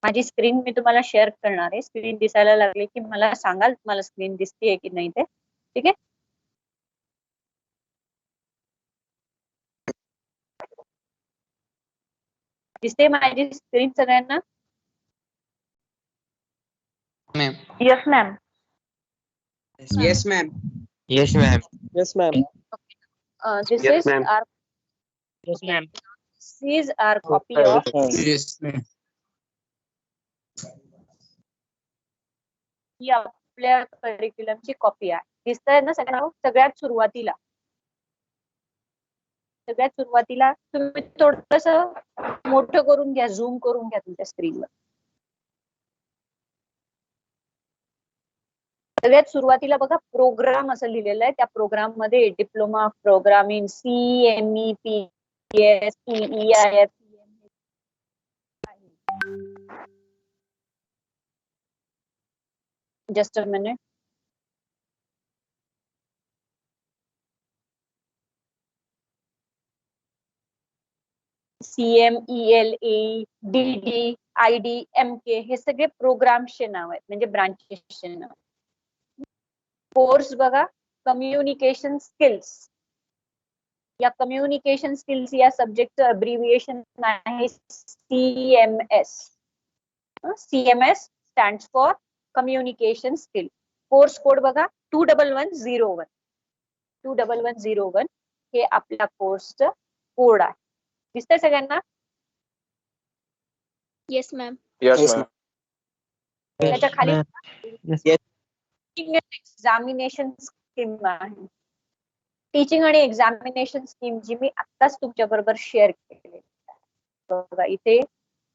माझी स्क्रीन मी तुम्हाला शेअर करणार आहे. स्क्रीन दिसायला लागली की मला सांगाल तुम्हाला स्क्रीन दिसतेय की नाही ते. ठीक आहे. दिसते माझी स्क्रीन सगळ्यांना? Ma'am. Yes ma'am. Yes, ma'am. Yes ma'am. Yes ma'am. This Yes, is ma'am. our yes ma'am. this is our copy of Yes, ma'am. ही आपल्या करिक्युलमची कॉपी आहे. दिसतंय ना सगळ्यांना? सगळ्यात सुरुवातीला तुम्ही थोडस मोठं करून घ्या, झूम करून घ्या तुमच्या स्क्रीनवर. सगळ्यात सुरुवातीला बघा प्रोग्राम असं लिहिलेलं आहे. त्या प्रोग्राम मध्ये diploma programming CME, PS, PEIF. Just a minute. CMELA, DD, ID, MK हे सगळे प्रोग्रामचे नाव आहेत म्हणजे ब्रांचेसचे नाव. कोर्स बघा कम्युनिकेशन स्किल्स. या कम्युनिकेशन स्किल्स या सब्जेक्टचं अब्रिव्हिएशन आहे CMS. CMS stands for communication skill. Course code बघा 21101. 21101 हे आपल्या कोर्सचं कोड आहे. दिसतंय सगळ्यांना? Yes ma'am. Yes, Yes, ma'am. त्याच्या खाली Yes. एक्झामिनेशन स्कीम आहे. टीचिंग आणि एक्झामिनेशन स्कीम जी मी आत्ताच तुमच्या बरोबर शेअर केली. बघा इथे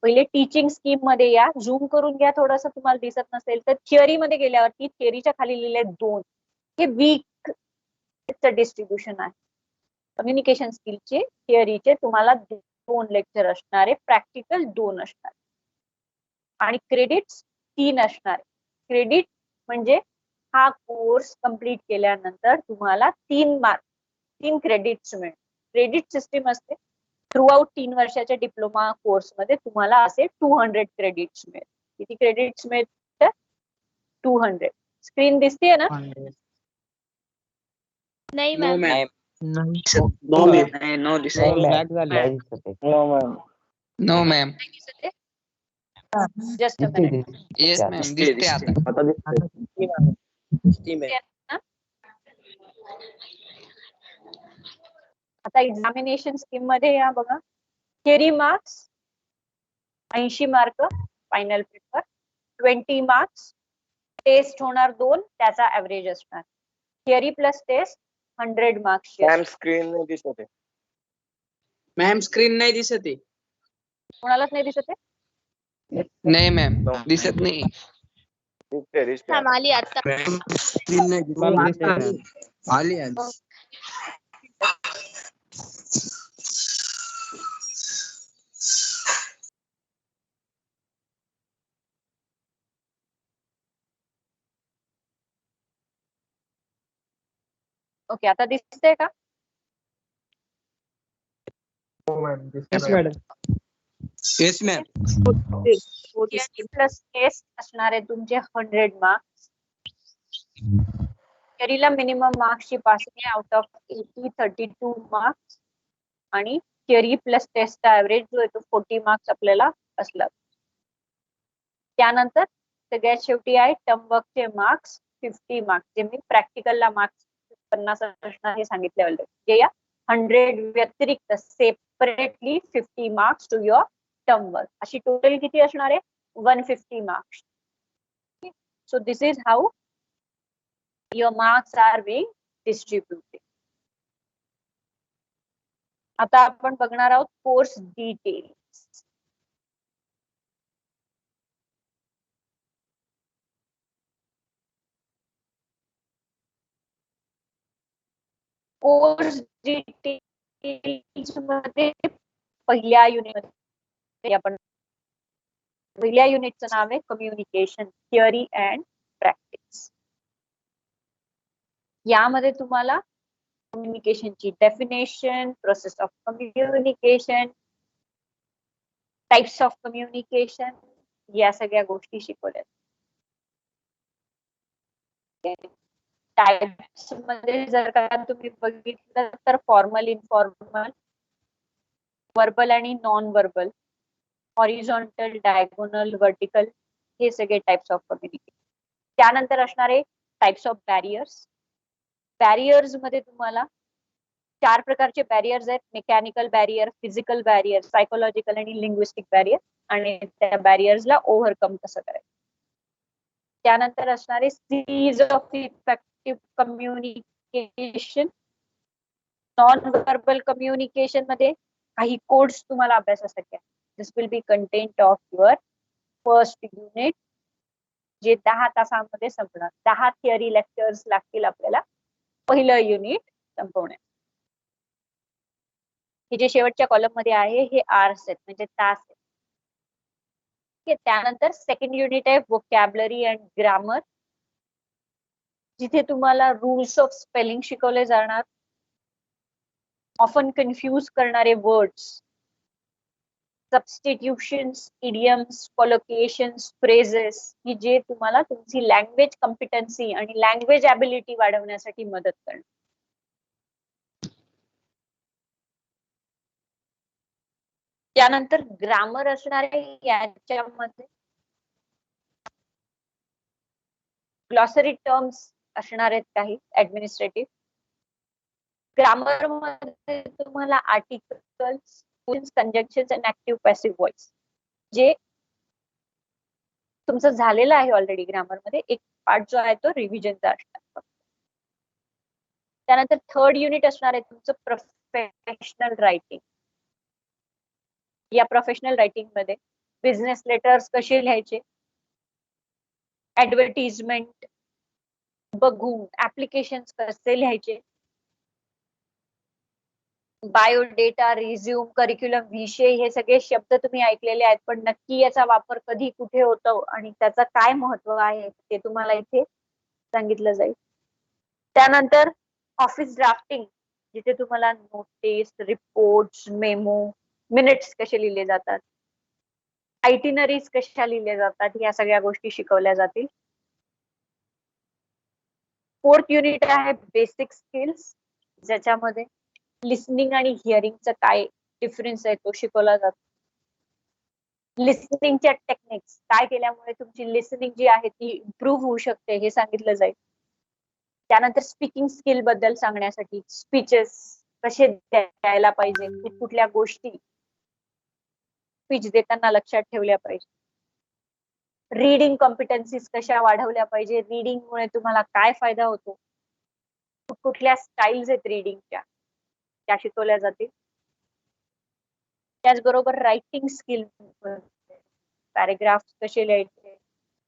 पहिले टीचिंग स्कीम मध्ये या. झूम करून घ्या थोडस तुम्हाला दिसत नसेल तर. थिअरी मध्ये गेल्यावरती थिअरीच्या खाली लिहिले 2. हे वीक डिस्ट्रीब्युशन आहे. कम्युनिकेशन स्किलचे थिअरीचे तुम्हाला 2 लेक्चर असणारे, प्रॅक्टिकल 2 असणार आणि क्रेडिट्स 3 असणार. क्रेडिट म्हणजे हा कोर्स कंप्लीट केल्यानंतर तुम्हाला 3 क्रेडिट्स मिळेल. क्रेडिट सिस्टीम असते. थ्रू आउट 3 वर्षाच्या डिप्लोमा कोर्स मध्ये तुम्हाला असे 200 क्रेडिट्स मिळेल. किती क्रेडिट्स मिळतात? 200. स्क्रीन दिसतेय ना? नाही No, ma'am. ma'am. No ma'am. No, this back झाले. No ma'am. No, ma'am. Just a minute. Yes, ma'am. दिसते आता. आता दिसतंय. आता एक्झामिनेशन स्कीम मध्ये या बघा. Theory marks 80 mark final paper, 20 marks. Test होणार 2 त्याचा ऍव्हरेज असणार. Theory plus test 100 marks. Ma'am screen नाही दिसत आहे. Ma'am, screen नाही दिसत आहे. कोणालाच नाही दिसत आहे? नाही मॅम दिसत नाही. दिसते. मॅम आली आता. Screen नाही दिसत. आली आज. ओके आता दिसतंय का? Yes, madam. Yes ma'am. Plus test असणार आहे तुमचे 100 मार्क्स. थिअरीला मिनिमम मार्क्सची पासिंग आहे आउट ऑफ 80, 32 मार्क्स आणि थिअरी प्लस टेस्टचा ऍव्हरेज जो आहे तो 40 मार्क्स आपल्याला असला. त्यानंतर सगळ्यात शेवटी आहे टर्म वर्कचे मार्क्स 50 मार्क्स, जे मी प्रॅक्टिकलला मार्क्स 50 असणार हे सांगितले ऑलरेडी. जे या 100 व्यतिरिक्त separately 50 marks to your term work. अशी टोटल किती असणार आहे 150 marks. So this is how your marks are being distributed. आता आपण बघणार आहोत कोर्स डिटेल्स. कोर्स डिटेल्स मध्ये पहिल्या युनिटमध्ये आपण पहिल्या युनिटचं नाव आहे कम्युनिकेशन थिअरी अँड प्रॅक्टिस. यामध्ये तुम्हाला कम्युनिकेशनची definition, process of communication, types of communication या सगळ्या गोष्टी शिकवल्या. टाइप्स मध्ये जर का तुम्ही बघितलं तर फॉर्मल, इनफॉर्मल, वर्बल आणि non verbal, horizontal, diagonal, vertical हे सगळे टाइप्स ऑफ कम्युनिकेशन. त्यानंतर असणारे टाइप्स ऑफ बॅरियर्स. बॅरियर्स मध्ये तुम्हाला 4 प्रकारचे बॅरियर्स आहेत. Mechanical barrier, physical barrier, psychological आणि लिंग्विस्टिक बॅरियर. आणि त्या बॅरियर्सला ओव्हरकम कसं करायचं. त्यानंतर असणारे series of effective communication. Non verbal communication मध्ये काही कोड्स तुम्हाला अभ्यासासाठी आहे. This will be content of your first unit, जे 10 तासांमध्ये संपणार. 10 थिअरी लेक्चर्स लागतील आपल्याला पहिलं युनिट संपवण्यात. हे जे शेवटच्या कॉलम मध्ये आहे हे आवर्स आहेत, म्हणजे तास आहेत. त्यानंतर सेकंड युनिट आहे वोकॅबलरी अँड ग्रामर, जिथे तुम्हाला रूल्स ऑफ स्पेलिंग शिकवले जाणार. ऑफन कन्फ्यूज करणारे वर्ड्स, सबस्टिट्यूशन्स, इडियम्स, कोलोकेशन्स, फ्रेजेस, की जे तुम्हाला तुमची लँग्वेज कॉम्पिटन्सी आणि लँग्वेज ॲबिलिटी वाढवण्यासाठी मदत करणार. त्यानंतर ग्रामर असणार आहे. याच्यामध्ये ग्लॉसरी टर्म्स असणार आहेत काही ऍडमिनिस्ट्रेटिव्ह. ग्रामर मध्ये तुम्हाला articles, conjunctions and active passive voice, जे तुमचं झालेलं आहे ऑलरेडी ग्रामर मध्ये. एक पार्ट जो आहे तो रिव्हिजनचा असणार. त्यानंतर थर्ड युनिट असणार आहे तुमचं प्रोफेशनल रायटिंग. या प्रोफेशनल रायटिंग मध्ये बिझनेस लेटर्स कसे लिहायचे, ऍडव्हर्टिजमेंट बघून ऍप्लिकेशन्स कसे लिहायचे, बायोडेटा, रिझ्यूम, करिक्युलम, विषय, हे सगळे शब्द तुम्ही ऐकलेले आहेत, पण नक्की याचा वापर कधी कुठे होतो आणि त्याचं काय महत्व आहे ते तुम्हाला इथे सांगितलं जाईल. त्यानंतर ऑफिस ड्राफ्टिंग, जिथे तुम्हाला नोटीस, रिपोर्ट्स, मेमो, मिनिट्स कसे लिहिले जातात, आयटिनरीज कशा लिहिल्या जातात, या सगळ्या गोष्टी शिकवल्या जातील. फोर्थ युनिट आहे बेसिक स्किल्स, ज्याच्यामध्ये लिसनिंग आणि हिअरिंगचं काय डिफरन्स आहे तो शिकवला जातो. लिसनिंगच्या टेक्निक्स, काय केल्यामुळे तुमची लिसनिंग जी आहे ती इम्प्रूव्ह होऊ शकते हे सांगितलं जाईल. त्यानंतर स्पीकिंग स्किल बद्दल सांगण्यासाठी स्पीचेस कसे द्यायला पाहिजे, कुठल्या गोष्टी स्पीच देताना लक्षात ठेवल्या पाहिजे. रीडिंग कॉम्पिटन्सीज कशा वाढवल्या पाहिजे, रीडिंगमुळे तुम्हाला काय फायदा होतो, कुठल्या स्टाईल्स आहेत रीडिंगच्या त्या शिकवल्या जातील. त्याचबरोबर रायटिंग स्किल, पॅरेग्राफ कसे लिहायचे,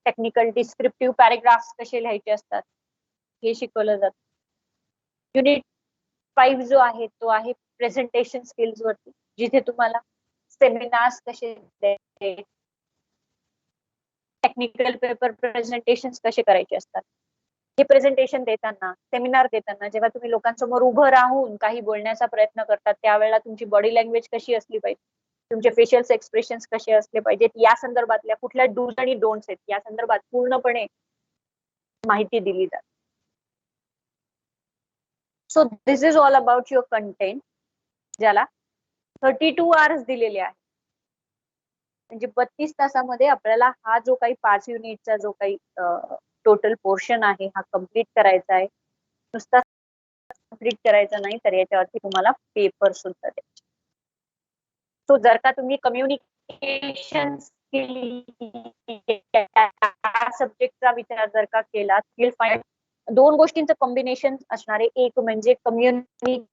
टेक्निकल डिस्क्रिप्टिव्ह पॅरेग्राफ्स कसे लिहायचे असतात हे शिकवलं जातं. युनिट 5 जो आहे तो आहे प्रेझेंटेशन स्किल्स वरती, जिथे तुम्हाला सेमिनार्स कसे द्यायचे, टेक्निकल पेपर प्रेझेंटेशन कसे करायचे असतात. हे प्रेझेंटेशन देताना, सेमिनार देताना, जेव्हा तुम्ही लोकांसमोर उभं राहून काही बोलण्याचा प्रयत्न करतात त्यावेळेला तुमची बॉडी लँग्वेज कशी असली पाहिजे, तुमचे फेशियल एक्सप्रेशन्स कसे असले पाहिजेत, या संदर्भातल्या कुठल्या डूज आणि डोंट्स आहेत या संदर्भात पूर्णपणे माहिती दिली जाते. So this is all about your content, ज्याला 32 आवर्स दिलेले आहे. म्हणजे 32 तासामध्ये आपल्याला हा जो काही 5 युनिटचा जो काही टोटल पोर्शन आहे हा कम्प्लीट करायचा आहे. नुसता कम्प्लीट करायचा नाही, तर याच्यावरती तुम्हाला पेपर सुद्धा द्यायचे. सो जर का तुम्ही कम्युनिकेशन सब्जेक्टचा विचार जर का केला, विल फाइंड 2 गोष्टींचं कॉम्बिनेशन असणारे, एक म्हणजे कम्युनिकेशन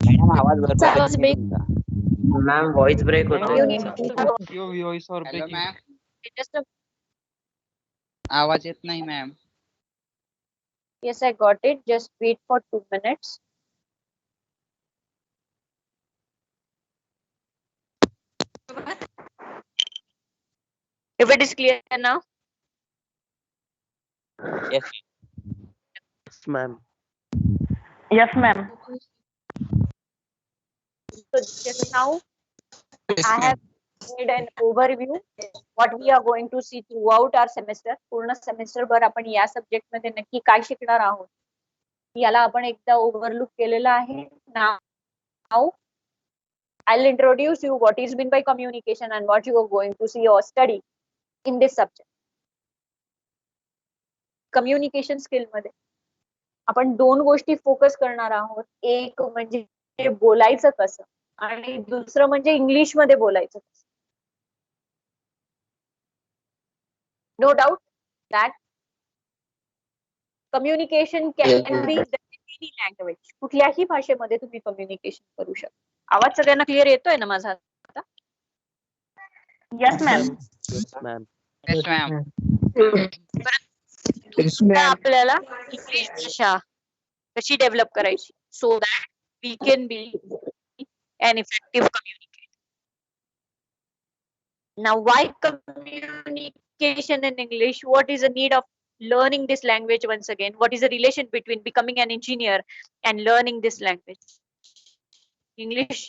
मॅडम आवाज आवाज break. मॅम व्हॉइस ब्रेक होतोय हॅलो मॅम, Just a, आवाज येत नाही ma'am. yes, I got it. Just wait for 2 minutes. If it is clear now. Yes, ma'am. Yes, ma'am. So just now Yes, I ma'am. have made an overview what we are going to see throughout our semester. पूर्ण semester भर आपण या subject मध्ये नक्की काय शिकणार आहोत याला आपण एकदा ओव्हरलुक केलेला आहे. Now I'll introduce you what is meant by communication and what you are going to see or study in this subject. Communication skill मध्ये आपण 2 गोष्टी फोकस करणार आहोत. एक म्हणजे बोलायचं कसं आणि दुसरं म्हणजे इंग्लिश मध्ये बोलायचं कसं. No doubt that communication can be any language, कुठल्याही भाषेमध्ये तुम्ही कम्युनिकेशन करू शकता. आवाज सगळ्यांना क्लिअर येतोय ना माझा आता? Yes, ma'am. Yes, ma'am. आता आपल्याला इंग्लिश भाषा कशी डेव्हलप करायची so that we can be an effective communicator. Now, why communication in English? What is the need of learning this language once again? What is the relation between becoming an engineer and learning this language? English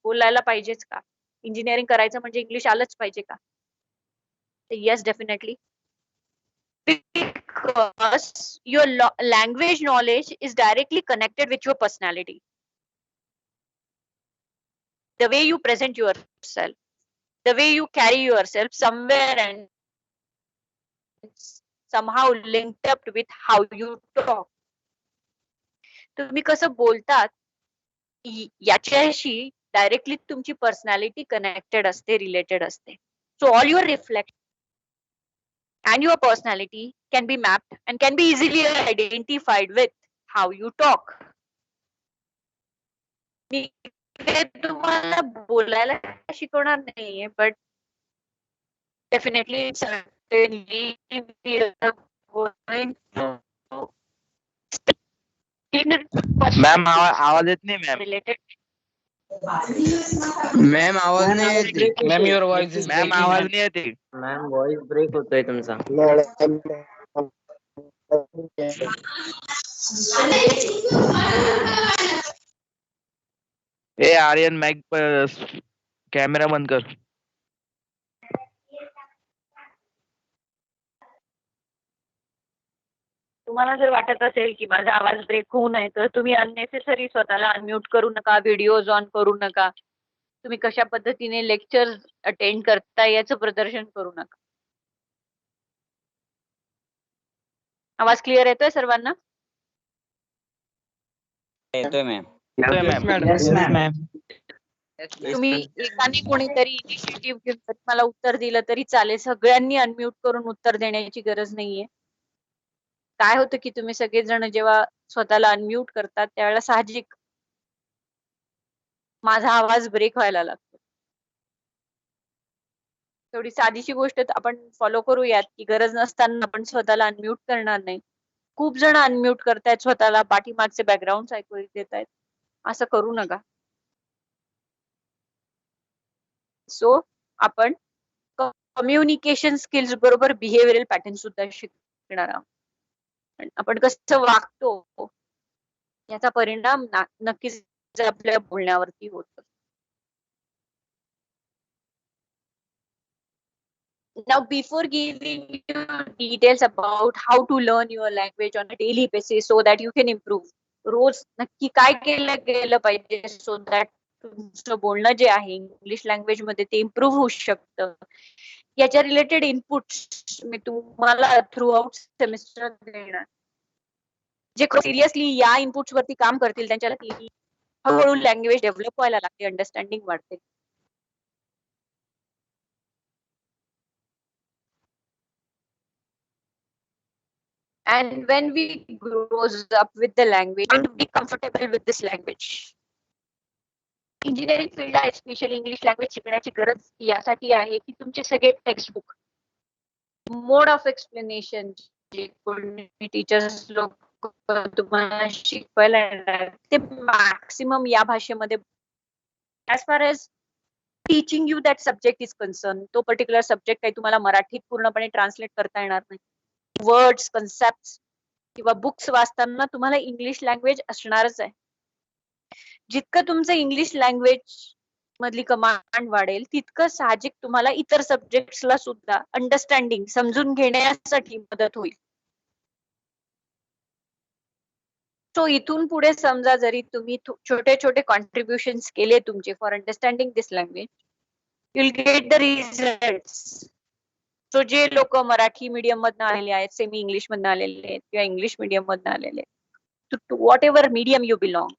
बोलायला पाहिजेच का? Engineering करायचं म्हणजे English आलंच पाहिजे का? Yes, definitely. Because your language knowledge is directly connected with your personality. The way you present yourself, the way you carry yourself somewhere and somehow linked up with how you talk. तुम्ही कसं बोलतात याच्याशी directly तुमची personality connected असते, related असते. So all your reflect and your personality can be mapped and can be easily identified with how you talk. मी तुम्हाला बोलायला शिकवणार नाहीये, but definitely certainly we are going to ma'am आवाज येत नाही मॅम. related. मॅम आवाज नाही येत. Ma'am your voice is ma'am आवाज नाही येते. मॅम व्हॉइस ब्रेक होतोय तुमचा. ए आर्यन माइक कॅमेरा बंद कर. तुम्हाला जर वाटत असेल की माझा आवाज ब्रेक होऊ नये तर तुम्ही अननेसेसरी स्वतःला अनम्यूट करू नका, व्हिडिओज ऑन करू नका. तुम्ही कशा पद्धतीने लेक्चर अटेंड करताय याचं प्रदर्शन करू नका. आवाज क्लिअर येतोय सर्वांना? येतोय मॅम. तुम्ही एकाने कोणीतरी इनिशिएटिव्ह घेऊन जरी मला उत्तर दिलं तरी चालेल. सगळ्यांनी अनम्यूट करून उत्तर देण्याची गरज नाहीये. काय होतं की तुम्ही सगळेजण जेव्हा स्वतःला अनम्यूट करतात त्यावेळेला साहजिक माझा आवाज ब्रेक व्हायला लागतो. थोडी साधीशी गोष्ट आपण फॉलो करूयात की गरज नसताना आपण स्वतःला अनम्यूट करणार नाही. खूप जण अनम्यूट करतायत स्वतःला, पाठीमागचे बॅकग्राऊंड ऐकू देत आहेत. असं करू नका. सो आपण कम्युनिकेशन स्किल्स बरोबर बिहेवियरल पॅटर्न सुद्धा शिकणार आहोत. आपण कसं वागतो याचा परिणाम नक्कीच आपल्या बोलण्यावरती होतो. Now, before giving you details about how to learn your language on a daily basis so that you can improve, रोज नक्की काय केलं गेलं पाहिजे so that तुमचं बोलणं जे आहे इंग्लिश लँग्वेज मध्ये ते इम्प्रूव्ह होऊ शकतं, याच्या रिलेटेड इनपुट्स मी तुम्हाला थ्रू आउट सेमिस्टर देणार. जे सिरियसली या इनपुट्स वरती काम करतील त्यांच्याला हळूहळू लँग्वेज डेव्हलप व्हायला लागते, अंडरस्टँडिंग वाढते. And when we grows up with the language and be comfortable with this language. Engineering field आहे स्पेशली इंग्लिश लँग्वेज शिकण्याची गरज यासाठी आहे की तुमचे सगळे टेक्स्टबुक मोड ऑफ एक्सप्लेनेशन जे कोणी टीचर्स लोक तुम्हाला शिकवायला येणार ते मॅक्सिमम या भाषेमध्ये as far as teaching you that subject is concern, तो पर्टिक्युलर सब्जेक्ट काही तुम्हाला मराठीत पूर्णपणे ट्रान्सलेट करता येणार नाही. वर्ड्स, कन्सेप्ट किंवा बुक्स वाचताना तुम्हाला इंग्लिश लँग्वेज असणारच आहे. जितकं तुमचं इंग्लिश लँग्वेज मधली कमांड वाढेल तितकं साहजिक तुम्हाला इतर सब्जेक्ट्सला सुद्धा अंडरस्टँडिंग समजून घेण्यासाठी मदत होईल. सो इथून पुढे समजा जरी तुम्ही छोटे छोटे कॉन्ट्रीब्युशन्स केले तुमचे for understanding this language, you'll get the results. So जे लोक मराठी मीडियम मधनं आलेले आहेत, सेमी इंग्लिश मधनं आलेले आहेत किंवा इंग्लिश मीडियम मधनं आलेले आहेत, to whatever medium you belong,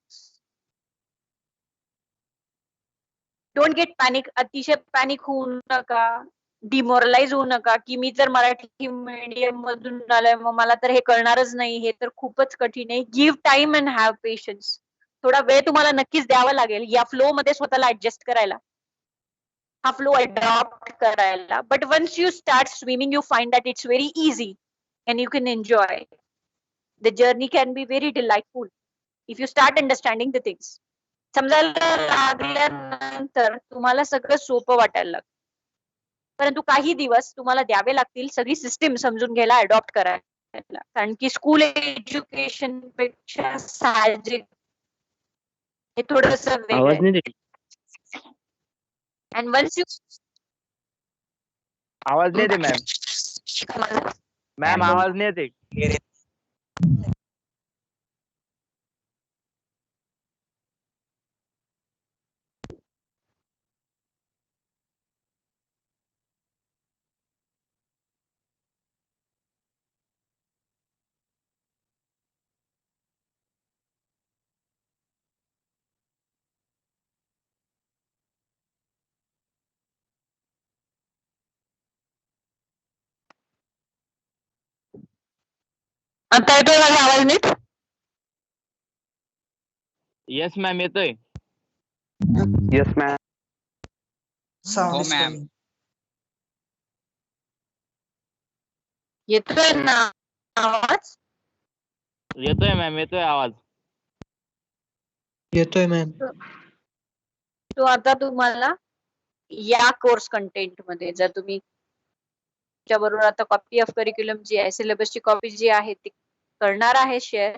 don't get panic. अतिशय पॅनिक होऊ नका, डिमोरलाइज होऊ नका की मी जर मराठी मीडियम मधून आलोय मग मला तर हे कळणारच नाही, हे तर खूपच कठीण आहे. Give time and have patience. थोडा वेळ तुम्हाला नक्कीच द्यावा लागेल या फ्लो मध्ये स्वतःला ऍडजस्ट करायला, हा फ्लो अडॉप्ट करायला. But once you start swimming you find that it's very easy and you can enjoy. The journey can be very delightful if you start understanding the things. समजायला लागल्यानंतर तुम्हाला सगळं सोपं वाटायला लागतं, परंतु काही दिवस तुम्हाला द्यावे लागतील सगळी सिस्टीम समजून घ्यायला, अडॉप्ट करायला. कारण की स्कूल एज्युकेशन पेक्षा साहजिक हे थोडस आवाज वेगळं. नाही येत. अँड वन्स यू आवाज नाही येते मॅम आवाज नाही येते. आता येतोय माझा आवाज नीट? येस मॅम येतोय. Yes ma'am. हो मॅम. येतोय ना आवाज? येतोय मॅम येतोय आवाज. येतोय मॅम. तो आता तुम्हाला या कोर्स कंटेंट मध्ये जर तुम्ही त्याच्याबरोबर आता कॉपी ऑफ करिक्युलम जी आहे, सिलेबसची कॉपी जी आहे ती करणार आहे शेअर.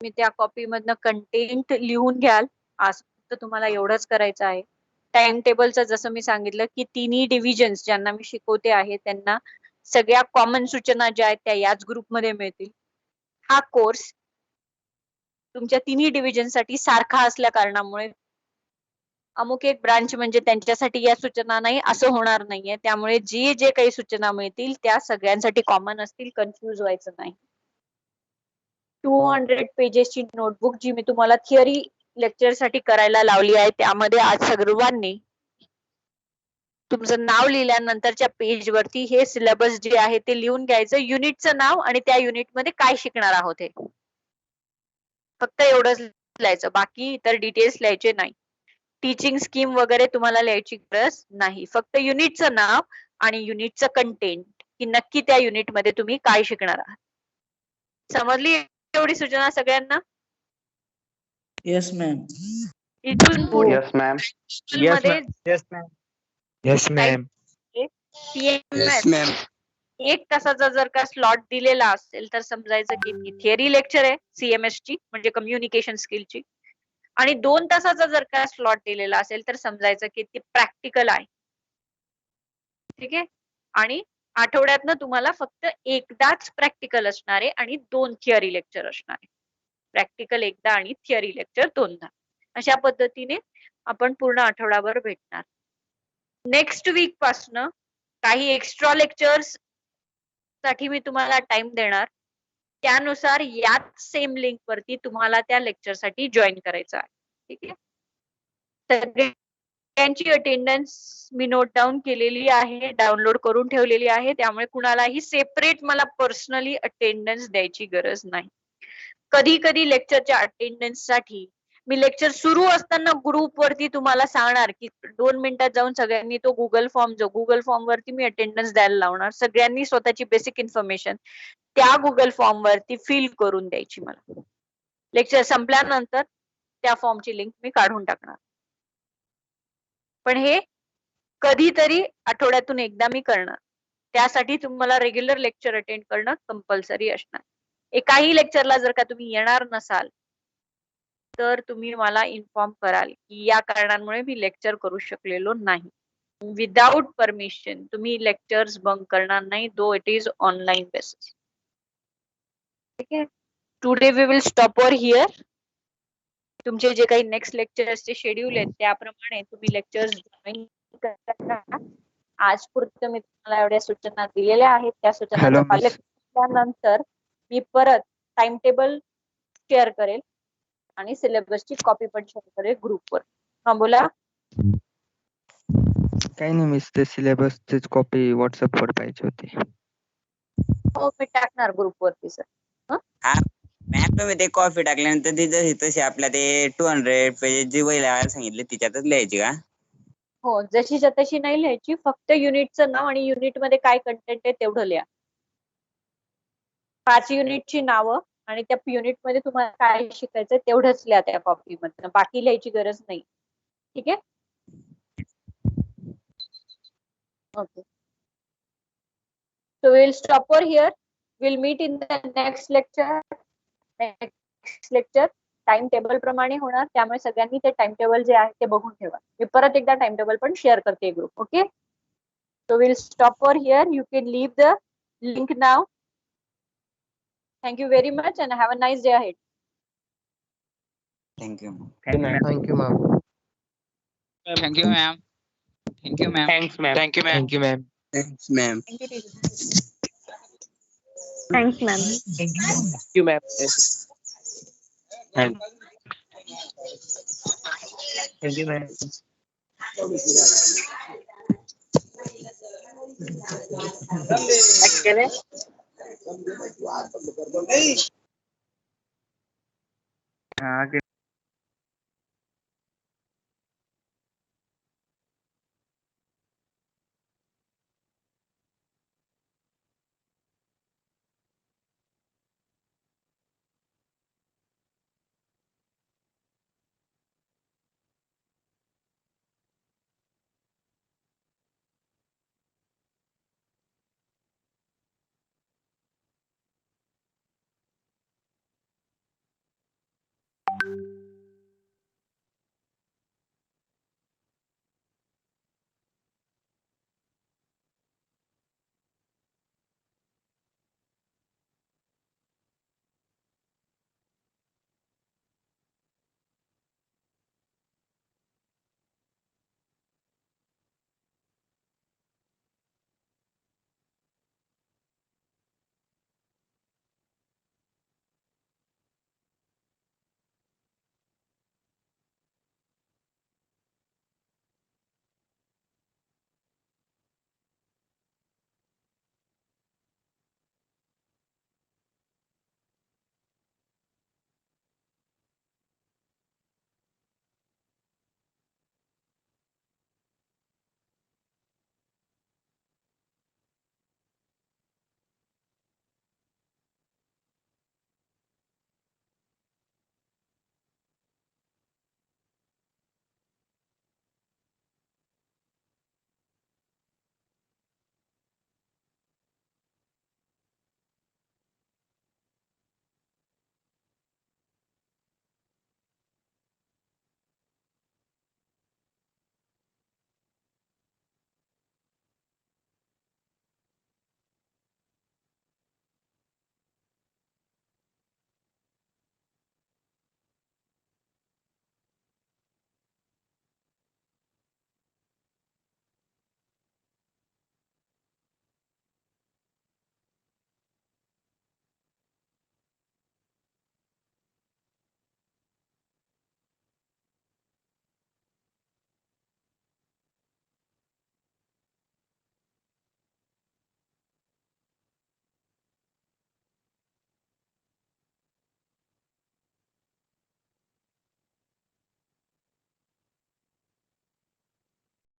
मी त्या कॉपी मधनं कंटेंट लिहून घ्याल. आज फक्त तुम्हाला एवढंच करायचं आहे. टाइम टेबलचं जसं मी सांगितलं की तिन्ही डिव्हिजन्स ज्यांना मी शिकवते आहे त्यांना सगळ्या कॉमन सूचना ज्या आहेत त्या याच ग्रुपमध्ये मिळतील. हा कोर्स तुमच्या तिन्ही डिव्हिजन साठी सारखा असल्या कारणामुळे अमुक एक ब्रांच म्हणजे त्यांच्यासाठी या सूचना नाही असं होणार नाहीये. त्यामुळे जे काही सूचना मिळतील त्या सगळ्यांसाठी कॉमन असतील, कन्फ्युज व्हायचं नाही. 200 पेजेसची नोटबुक जी मी तुम्हाला थिअरी लेक्चर साठी करायला लावली आहे त्यामध्ये आज सर्वांनी तुमचं नाव लिहिल्यानंतरच्या पेज वरती हे सिलेबस जे आहे ते लिहून घ्यायचं, युनिटचं नाव आणि त्या युनिट मध्ये काय शिकणार आहोत हे फक्त एवढंच लिहायचं. बाकी इतर डिटेल्स लिहायचे नाही. टीचिंग स्कीम वगैरे तुम्हाला लिहायची गरज नाही. फक्त युनिटचं नाव आणि युनिटचं कंटेंट की नक्की त्या युनिट मध्ये तुम्ही काय शिकणार आहात. समजली एवढी सूचना सगळ्यांना? Yes ma'am. इथून पुढे येस मॅम. Yes, मध्ये ma'am. Yes, ma'am. Yes PMS ma'am 1 तासाचा जर का स्लॉट दिलेला असेल तर समजायचं की ती थिअरी लेक्चर आहे CMS ची म्हणजे कम्युनिकेशन स्किलची आणि 2 तासाचा जर का स्लॉट दिलेला असेल तर समजायचं की ती प्रॅक्टिकल आहे. ठीक आहे आणि आठवड्यातनं तुम्हाला फक्त एकदाच प्रॅक्टिकल असणार आहे आणि 2 थिअरी लेक्चर असणार आहे. प्रॅक्टिकल एकदा आणि थिअरी लेक्चर 2दा. अशा पद्धतीने आपण पूर्ण आठवडाभर भेटणार. नेक्स्ट वीक पासनं काही एक्स्ट्रा लेक्चर्स साठी मी तुम्हाला टाइम देणार. त्यानुसार याच सेम लिंक वरती तुम्हाला त्या लेक्चर साठी जॉईन करायचं आहे. ठीक आहे. सगळ्यांची अटेंडन्स मी नोट डाऊन केलेली आहे, डाउनलोड करून ठेवलेली आहे. त्यामुळे कुणालाही सेपरेट मला पर्सनली अटेंडन्स द्यायची गरज नाही. कधी कधी लेक्चरच्या अटेंडन्स साठी मी लेक्चर सुरू असताना ग्रुप वरती तुम्हाला सांगणार की 2 मिनिटात जाऊन सगळ्यांनी तो गुगल फॉर्म वरती मी अटेंडन्स द्यायला लावणार. सगळ्यांनी स्वतःची बेसिक इन्फॉर्मेशन त्या गुगल फॉर्म वरती फिल करून द्यायची मला. लेक्चर संपल्यानंतर त्या फॉर्मची लिंक मी काढून टाकणार. पण हे कधीतरी आठवड्यातून एकदा मी करणार. त्यासाठी तुम्हाला रेग्युलर लेक्चर अटेंड करणं कंपल्सरी असणार. एकाही लेक्चरला जर का तुम्ही येणार नसाल तर तुम्ही मला इन्फॉर्म कराल की या कारणांमुळे मी लेक्चर करू शकलेलो नाही. विदाउट परमिशन तुम्ही लेक्चर्स बंक करणार नाही though it is online basis. ठीक आहे. Today we will stop over here. तुमचे जे काही नेक्स्ट लेक्चर्सचे शेड्यूल आहेत त्याप्रमाणे तुम्ही लेक्चर्स जॉईन करा. आज पुरतं मी तुम्हाला एवढ्या सूचना दिलेल्या आहेत. त्या सूचनांचं हॅलो पालन मिस. केल्यानंतर मी परत टाइम टेबल शेअर करेल आणि सिलेबसची कॉपी पण शेअर करेल ग्रुपवर. हा बोला. काही नाही मिस, ते सिलेबसचीच कॉपी WhatsApp वर पाहिजे होती. हो मी टाकणार ग्रुपवरती सर. मॅम तुम्ही ते कॉफी टाकल्यानंतर ती जशी तशी आपल्या ते 200 पेजेस जी वही लावायला सांगितले तिच्यातच लिहायची का? हो जशीच्या तशी नाही लिहायची. फक्त युनिटचं नाव आणि युनिट मध्ये काय कंटेंट आहे तेवढं लिहा. 5 युनिटची नावं आणि त्या युनिट मध्ये तुम्हाला काय शिकायचं तेवढंच लिहा त्या कॉपी मध्ये. बाकी लिहायची गरज नाही. ठीक आहे. Okay. So we'll stop over here. We'll meet in the next lecture. Next lecture time table प्रमाणे होणार. त्यामुळे सगळ्यांनी ते टाइम टेबल जे आहे ते बघून ठेवा. मी परत एकदा टाइम टेबल पण शेअर करते group. Okay. So we'll stop over here. You can leave the link now. Thank you very much and have a nice day ahead. Thank you. Thank you ma'am. Thank you ma'am. Thank you ma'am. Thanks ma'am. Thank you ma'am. Thank you ma'am. Thanks ma'am. Thanks, ma'am. Thank you ma'am. Thank you ma'am. हा